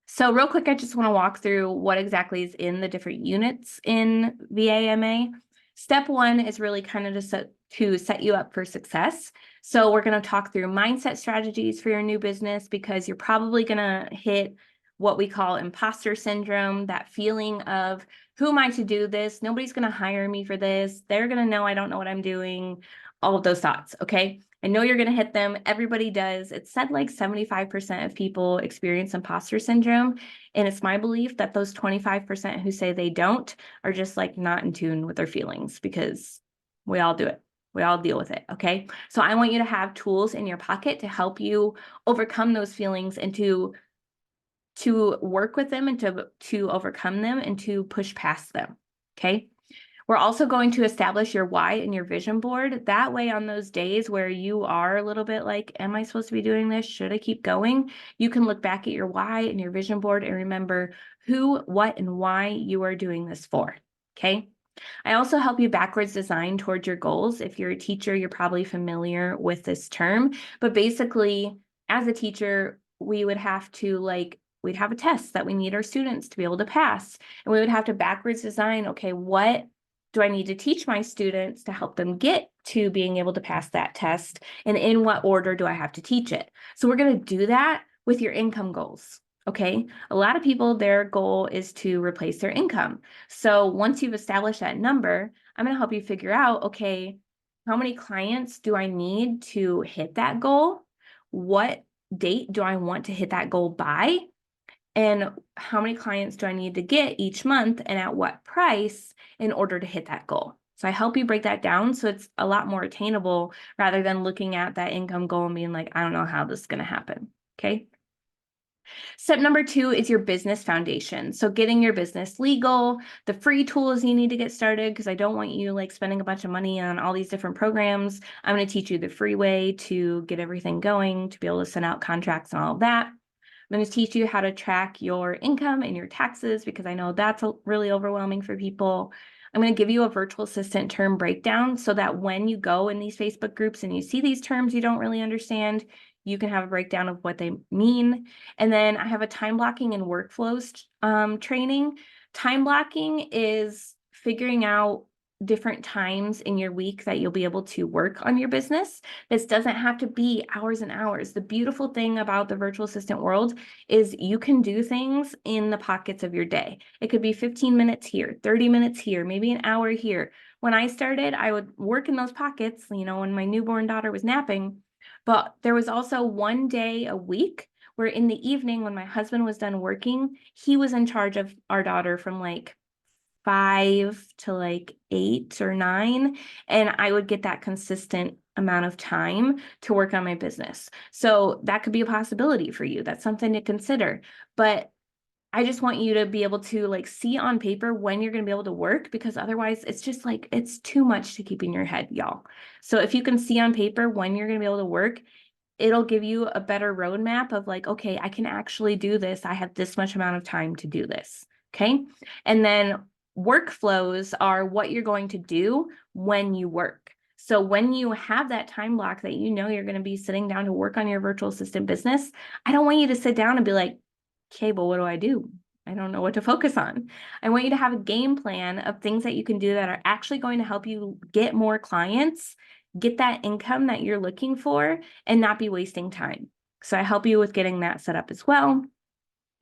So real quick, I just want to walk through what exactly is in the different units in VAMA. Step one is really kind of to set you up for success. So we're going to talk through mindset strategies for your new business, because you're probably going to hit what we call imposter syndrome, that feeling of, who am I to do this? Nobody's going to hire me for this. They're going to know I don't know what I'm doing. All of those thoughts. Okay. I know you're going to hit them. Everybody does. It's said like 75% of people experience imposter syndrome. And it's my belief that those 25% who say they don't are just like not in tune with their feelings, because we all do it. We all deal with it. Okay. So I want you to have tools in your pocket to help you overcome those feelings, and to work with them, and to overcome them, and to push past them. Okay. We're also going to establish your why and your vision board. That way, on those days where you are a little bit like, am I supposed to be doing this? Should I keep going? You can look back at your why and your vision board and remember who, what, and why you are doing this for. Okay. I also help you backwards design towards your goals. If you're a teacher, you're probably familiar with this term, but basically, as a teacher, we'd have a test that we need our students to be able to pass. And we would have to backwards design, okay, what do I need to teach my students to help them get to being able to pass that test? And in what order do I have to teach it? So we're going to do that with your income goals. Okay. A lot of people, their goal is to replace their income. So once you've established that number, I'm going to help you figure out, okay, how many clients do I need to hit that goal? What date do I want to hit that goal by? And how many clients do I need to get each month, and at what price, in order to hit that goal? So I help you break that down so it's a lot more attainable, rather than looking at that income goal and being like, I don't know how this is going to happen. Okay. Step number 2 is your business foundation. So getting your business legal, the free tools you need to get started, because I don't want you like spending a bunch of money on all these different programs. I'm going to teach you the free way to get everything going, to be able to send out contracts and all of that. I'm going to teach you how to track your income and your taxes, because I know that's really overwhelming for people. I'm going to give you a virtual assistant term breakdown, so that when you go in these Facebook groups and you see these terms you don't really understand, you can have a breakdown of what they mean. And then I have a time blocking and workflows training. Time blocking is figuring out different times in your week that you'll be able to work on your business. This doesn't have to be hours and hours. The beautiful thing about the virtual assistant world is you can do things in the pockets of your day. It could be 15 minutes here, 30 minutes here, maybe an hour here. When I started, I would work in those pockets, when my newborn daughter was napping, but there was also one day a week where in the evening, when my husband was done working, he was in charge of our daughter from like 5 to like 8 or 9, and I would get that consistent amount of time to work on my business. So that could be a possibility for you. That's something to consider. But I just want you to be able to like see on paper when you're going to be able to work, because otherwise it's just like, it's too much to keep in your head, y'all. So if you can see on paper when you're going to be able to work, it'll give you a better roadmap of like, okay, I can actually do this. I have this much amount of time to do this. Okay. And then workflows are what you're going to do when you work. So when you have that time block that you know you're going to be sitting down to work on your virtual assistant business, I don't want you to sit down and be like, okay, but what do I do? I don't know what to focus on. I want you to have a game plan of things that you can do that are actually going to help you get more clients, get that income that you're looking for, and not be wasting time. So I help you with getting that set up as well.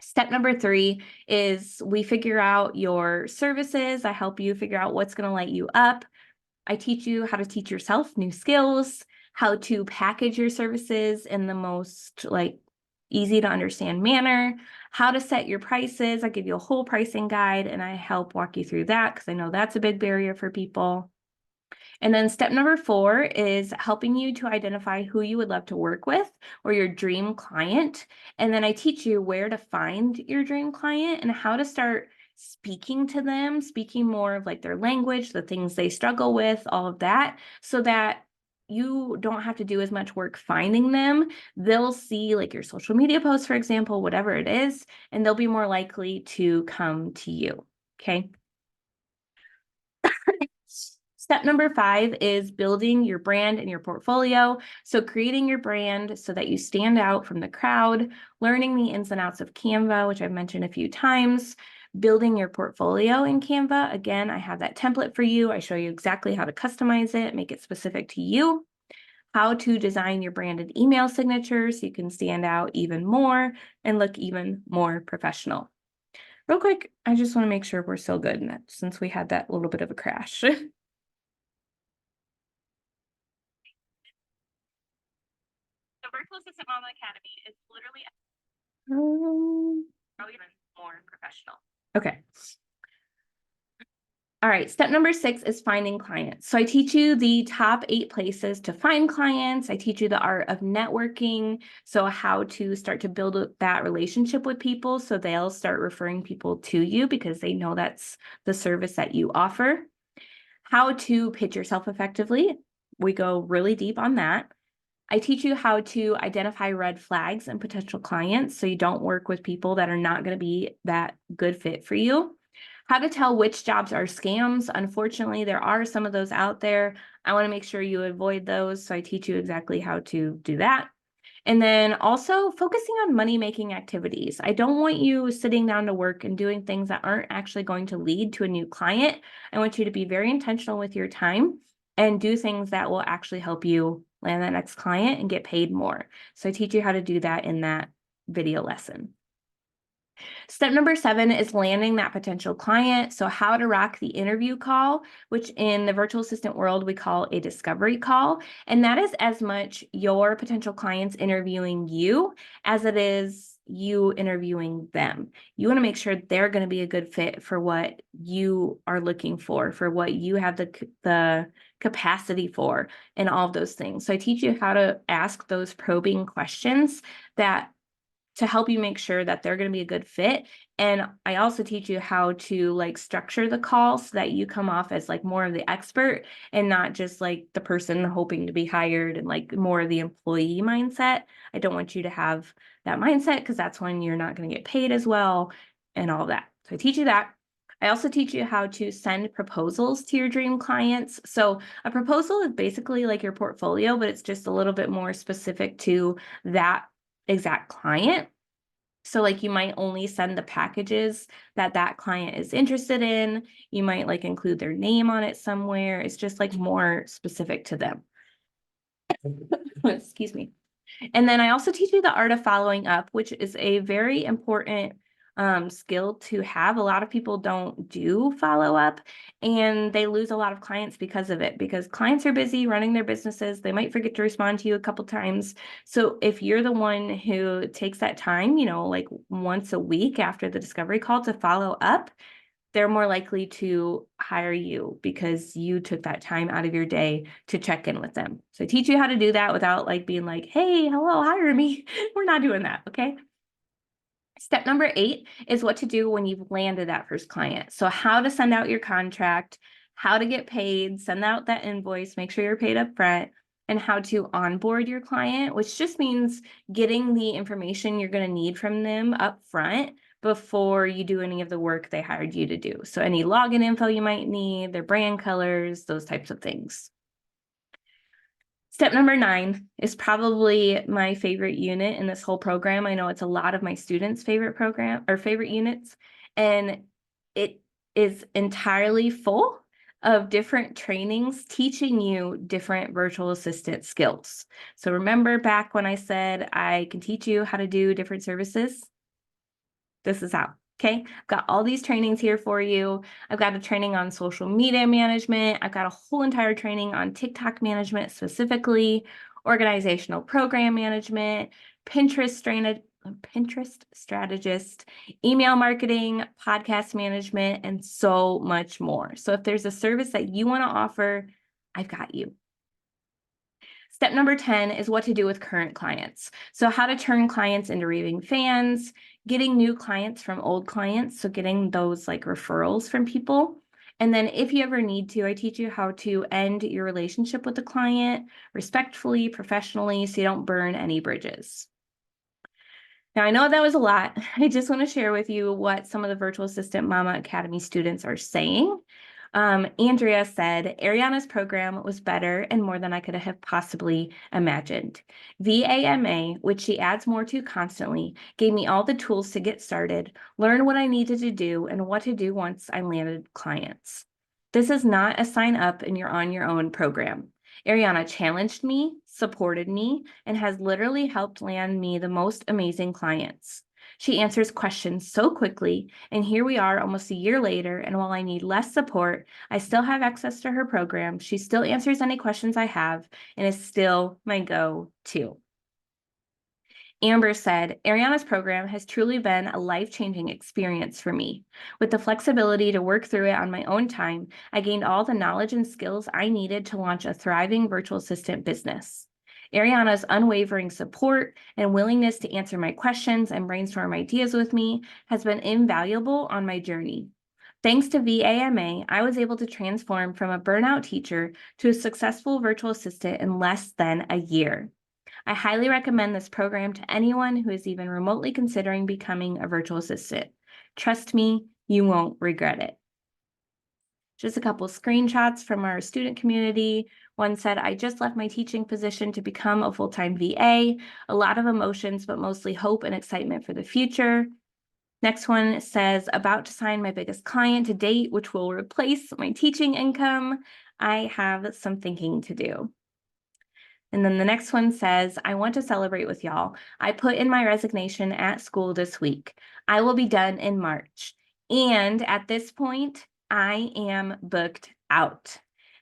Step number 3 is we figure out your services. I help you figure out what's going to light you up. I teach you how to teach yourself new skills, how to package your services in the most like easy to understand manner, how to set your prices. I give you a whole pricing guide and I help walk you through that because I know that's a big barrier for people. And then step number 4 is helping you to identify who you would love to work with or your dream client. And then I teach you where to find your dream client and how to start speaking to them, speaking more of like their language, the things they struggle with, all of that, so that you don't have to do as much work finding them. They'll see like your social media posts, for example, whatever it is, and they'll be more likely to come to you. Okay. Step number 5 is building your brand and your portfolio. So creating your brand so that you stand out from the crowd, learning the ins and outs of Canva, which I've mentioned a few times, building your portfolio in Canva. Again, I have that template for you. I show you exactly how to customize it, make it specific to you, how to design your branded email signature so you can stand out even more and look even more professional. Real quick, I just want to make sure we're still good in that since we had that little bit of a crash. The Virtual Assistant Mama Academy is literally even more professional. Okay. All right, step number 6 is finding clients. So I teach you the top 8 places to find clients. I teach you the art of networking. So how to start to build that relationship with people so they'll start referring people to you because they know that's the service that you offer. How to pitch yourself effectively. We go really deep on that. I teach you how to identify red flags and potential clients so you don't work with people that are not going to be that good fit for you. How to tell which jobs are scams. Unfortunately, there are some of those out there. I want to make sure you avoid those. So I teach you exactly how to do that. And then also focusing on money-making activities. I don't want you sitting down to work and doing things that aren't actually going to lead to a new client. I want you to be very intentional with your time and do things that will actually help you land that next client and get paid more. So I teach you how to do that in that video lesson. Step number 7 is landing that potential client. So how to rock the interview call, which in the virtual assistant world, we call a discovery call. And that is as much your potential clients interviewing you as it is you interviewing them. You want to make sure they're going to be a good fit for what you are looking for what you have the capacity for, and all of those things. So I teach you how to ask those probing questions that to help you make sure that they're going to be a good fit. And I also teach you how to like structure the call so that you come off as like more of the expert and not just like the person hoping to be hired and like more of the employee mindset. I don't want you to have that mindset because that's when you're not going to get paid as well and all that. So I teach you that. I also teach you how to send proposals to your dream clients. So a proposal is basically like your portfolio, but it's just a little bit more specific to that exact client. So like you might only send the packages that that client is interested in. You might like include their name on it somewhere. It's just like more specific to them. Excuse me. And then I also teach you the art of following up, which is a very important skill to have. A lot of people don't do follow up and they lose a lot of clients because of it, because clients are busy running their businesses. They might forget to respond to you a couple times. So if you're the one who takes that time, you know, like once a week after the discovery call to follow up, they're more likely to hire you because you took that time out of your day to check in with them. So I teach you how to do that without like being like, hey, hello, hire me. We're not doing that, okay? Step number 8 is what to do when you've landed that first client. So how to send out your contract, how to get paid, send out that invoice, make sure you're paid up front, and how to onboard your client, which just means getting the information you're going to need from them up front before you do any of the work they hired you to do. So any login info you might need, their brand colors, those types of things. Step number 9 is probably my favorite unit in this whole program. I know it's a lot of my students' favorite program or favorite units, and it is entirely full of different trainings teaching you different virtual assistant skills. So remember back when I said I can teach you how to do different services? This is how. Okay, I've got all these trainings here for you. I've got a training on social media management. I've got a whole entire training on TikTok management specifically, organizational program management, Pinterest strategist, email marketing, podcast management, and so much more. So if there's a service that you want to offer, I've got you. Step number 10 is what to do with current clients. So how to turn clients into raving fans, getting new clients from old clients. So getting those like referrals from people. And then if you ever need to, I teach you how to end your relationship with the client respectfully, professionally, so you don't burn any bridges. Now, I know that was a lot. I just want to share with you what some of the Virtual Assistant Mama Academy students are saying. Andrea said, Ariana's program was better and more than I could have possibly imagined. VAMA, which she adds more to constantly, gave me all the tools to get started, learn what I needed to do, and what to do once I landed clients. This is not a sign up and you're on your own program. Ariana challenged me, supported me, and has literally helped land me the most amazing clients. She answers questions so quickly, and here we are almost a year later, and while I need less support, I still have access to her program. She still answers any questions I have and is still my go-to. Amber said, Ariana's program has truly been a life-changing experience for me. With the flexibility to work through it on my own time, I gained all the knowledge and skills I needed to launch a thriving virtual assistant business. Ariana's unwavering support and willingness to answer my questions and brainstorm ideas with me has been invaluable on my journey. Thanks to VAMA, I was able to transform from a burnout teacher to a successful virtual assistant in less than a year. I highly recommend this program to anyone who is even remotely considering becoming a virtual assistant. Trust me, you won't regret it. Just a couple screenshots from our student community. One said, I just left my teaching position to become a full-time VA. A lot of emotions, but mostly hope and excitement for the future. Next one says, about to sign my biggest client to date, which will replace my teaching income. I have some thinking to do. And then the next one says, I want to celebrate with y'all. I put in my resignation at school this week. I will be done in March. And at this point, I am booked out.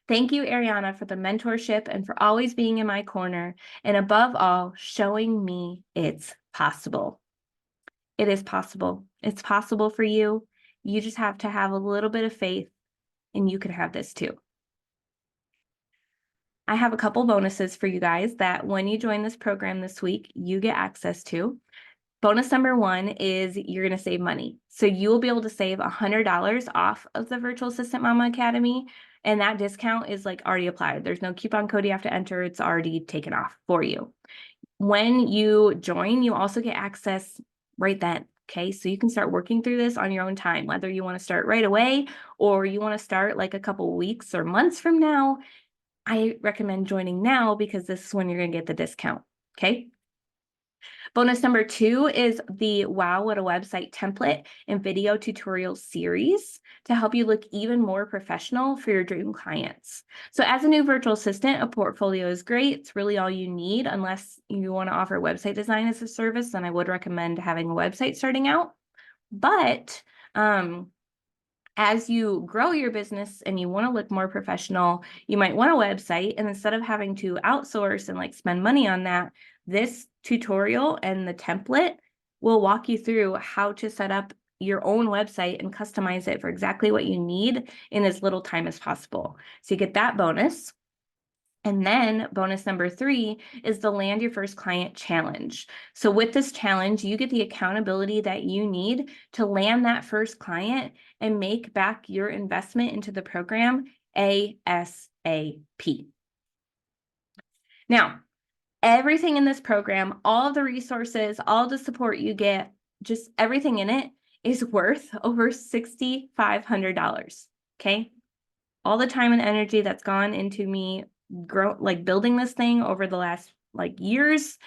Thank you, Ariana, for the mentorship and for always being in my corner. And above all, showing me it's possible. It is possible. It's possible for you. You just have to have a little bit of faith, and you could have this too. I have a couple bonuses for you guys that when you join this program this week, you get access to. Bonus number 1 is you're going to save money. So you will be able to save $100 off of the Virtual Assistant Mama Academy. And that discount is like already applied. There's no coupon code you have to enter. It's already taken off for you. When you join, you also get access right then. Okay, so you can start working through this on your own time, whether you want to start right away or you want to start like a couple weeks or months from now. I recommend joining now because this is when you're going to get the discount. Okay. Bonus number 2 is the Wow, What a Website template and video tutorial series to help you look even more professional for your dream clients. So as a new virtual assistant, a portfolio is great. It's really all you need unless you want to offer website design as a service, then I would recommend having a website starting out. But as you grow your business and you want to look more professional, you might want a website. And instead of having to outsource and like spend money on that, this tutorial and the template will walk you through how to set up your own website and customize it for exactly what you need in as little time as possible. So you get that bonus. And then bonus number 3 is the Land Your First Client Challenge. So with this challenge, you get the accountability that you need to land that first client and make back your investment into the program ASAP. Now, everything in this program, all of the resources, all the support you get, just everything in it is worth over $6,500. Okay. All the time and energy that's gone into me building this thing over the last years,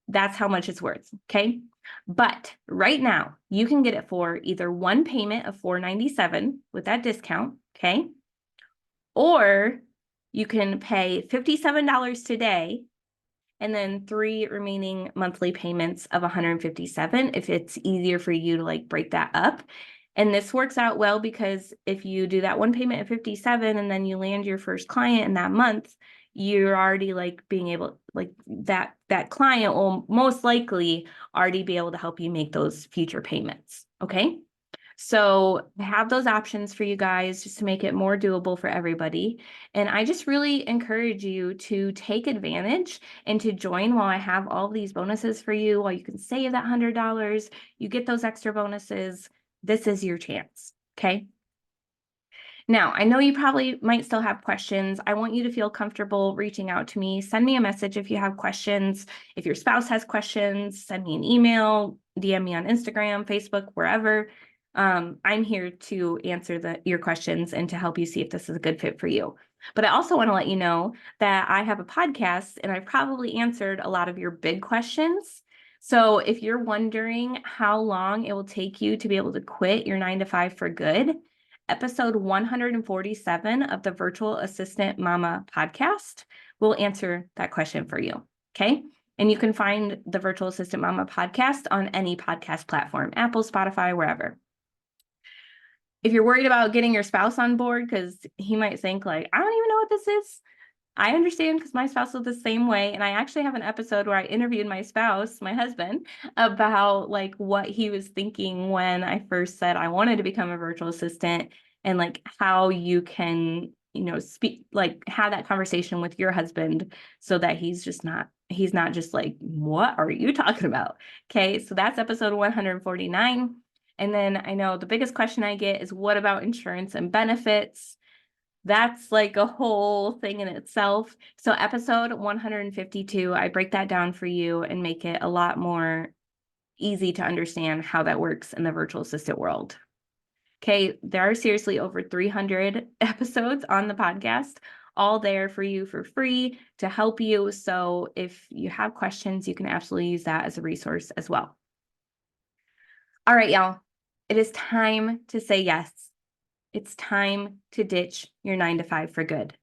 that's how much it's worth. Okay. But right now you can get it for either one payment of $497 with that discount. Okay. Or you can pay $57 today and then 3 remaining monthly payments of $157 if it's easier for you to break that up. And this works out well because if you do that one payment of $57 and then you land your first client in that month, you're already being able, that client will most likely already be able to help you make those future payments. Okay. So I have those options for you guys just to make it more doable for everybody. And I just really encourage you to take advantage and to join while I have all these bonuses for you, while you can save that $100, you get those extra bonuses. This is your chance. Okay. Now, I know you probably might still have questions. I want you to feel comfortable reaching out to me. Send me a message if you have questions. If your spouse has questions, send me an email, DM me on Instagram, Facebook, wherever. I'm here to answer your questions and to help you see if this is a good fit for you. But I also want to let you know that I have a podcast and I've probably answered a lot of your big questions. So if you're wondering how long it will take you to be able to quit your 9-to-5 for good, episode 147 of the Virtual Assistant Mama podcast will answer that question for you. Okay. And you can find the Virtual Assistant Mama podcast on any podcast platform, Apple, Spotify, wherever. If you're worried about getting your spouse on board, because he might think I don't even know what this is. I understand, because my spouse was the same way. And I actually have an episode where I interviewed my spouse, my husband, about what he was thinking when I first said I wanted to become a virtual assistant, and how you can, speak, have that conversation with your husband so that he's not just what are you talking about? Okay. So that's episode 149. And then I know the biggest question I get is, what about insurance and benefits? That's a whole thing in itself. So episode 152, I break that down for you and make it a lot more easy to understand how that works in the virtual assistant world. Okay, there are seriously over 300 episodes on the podcast, all there for you for free to help you. So if you have questions, you can absolutely use that as a resource as well. All right, y'all, it is time to say yes. It's time to ditch your 9-to-5 for good.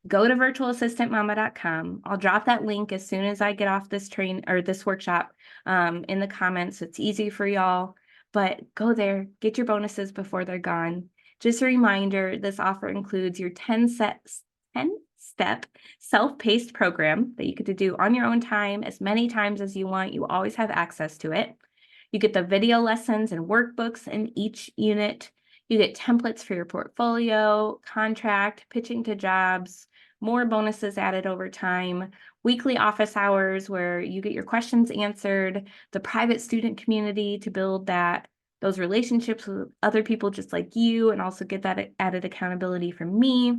Go to virtualassistantmama.com. I'll drop that link as soon as I get off this this workshop in the comments. It's easy for y'all, but go there, get your bonuses before they're gone. Just a reminder, this offer includes your 10-step self-paced program that you get to do on your own time as many times as you want. You always have access to it. You get the video lessons and workbooks in each unit. You get templates for your portfolio, contract, pitching to jobs, more bonuses added over time, weekly office hours where you get your questions answered, the private student community to build those relationships with other people just like you, and also get that added accountability from me,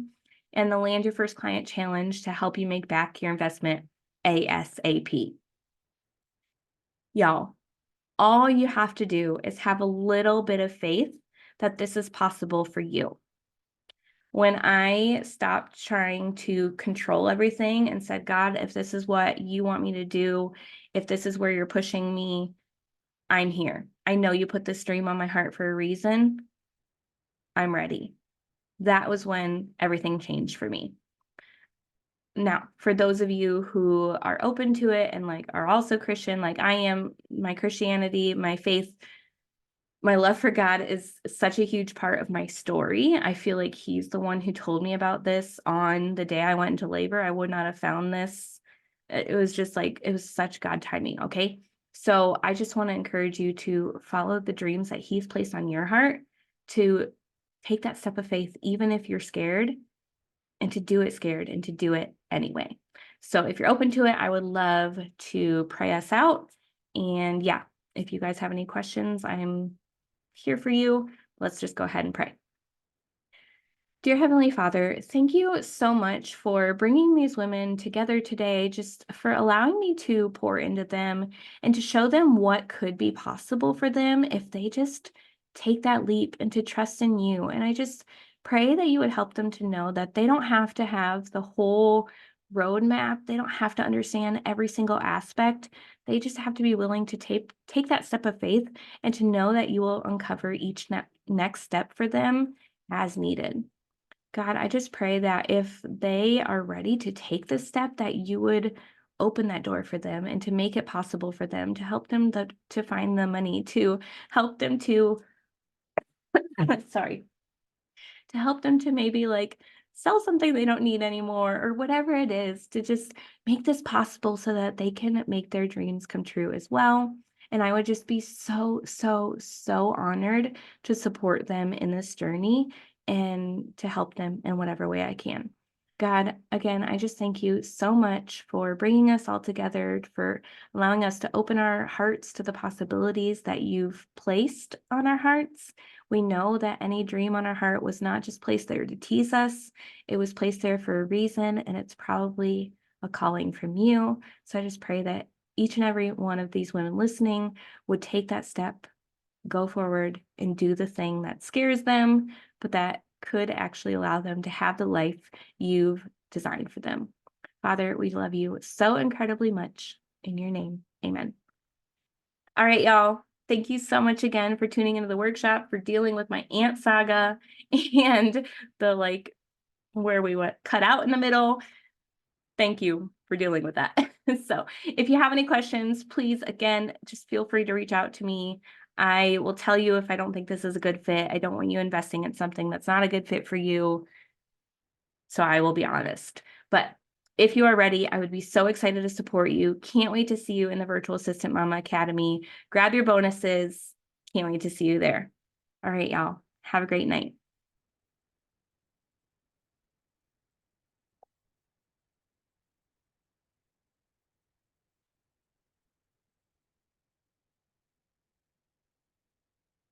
and the Land Your First Client Challenge to help you make back your investment ASAP. Y'all, all you have to do is have a little bit of faith that this is possible for you. When I stopped trying to control everything and said, God, if this is what you want me to do, if this is where you're pushing me, I'm here. I know you put this dream on my heart for a reason. I'm ready. That was when everything changed for me. Now, for those of you who are open to it and are also Christian, like I am, my Christianity, my faith, my love for God is such a huge part of my story. I feel like he's the one who told me about this on the day I went into labor. I would not have found this. It was just it was such God timing. Okay. So I just want to encourage you to follow the dreams that he's placed on your heart, to take that step of faith, even if you're scared, and to do it scared and to do it anyway. So if you're open to it, I would love to pray us out. And yeah, if you guys have any questions, I'm here for you. Let's just go ahead and pray. Dear Heavenly Father, thank you so much for bringing these women together today, just for allowing me to pour into them and to show them what could be possible for them if they just take that leap and to trust in you. And I just pray that you would help them to know that they don't have to have the whole roadmap. They don't have to understand every single aspect. They just have to be willing to take that step of faith and to know that you will uncover each next step for them as needed. God, I just pray that if they are ready to take this step, that you would open that door for them and to make it possible for them, to help them to find the money, to help them to, sorry, to help them to maybe like sell something they don't need anymore or whatever it is, to just make this possible so that they can make their dreams come true as well. And I would just be so, so, so honored to support them in this journey and to help them in whatever way I can. God, again, I just thank you so much for bringing us all together, for allowing us to open our hearts to the possibilities that you've placed on our hearts. We know that any dream on our heart was not just placed there to tease us. It was placed there for a reason, and it's probably a calling from you. So I just pray that each and every one of these women listening would take that step, go forward, and do the thing that scares them, but that could actually allow them to have the life you've designed for them. Father, we love you so incredibly much. In your name, amen. All right, y'all. Thank you so much again for tuning into the workshop, for dealing with my aunt saga and the where we went cut out in the middle. Thank you for dealing with that. So if you have any questions, please, again, just feel free to reach out to me. I will tell you if I don't think this is a good fit. I don't want you investing in something that's not a good fit for you. So I will be honest. But if you are ready, I would be so excited to support you. Can't wait to see you in the Virtual Assistant Mama Academy. Grab your bonuses. Can't wait to see you there. All right, y'all. Have a great night.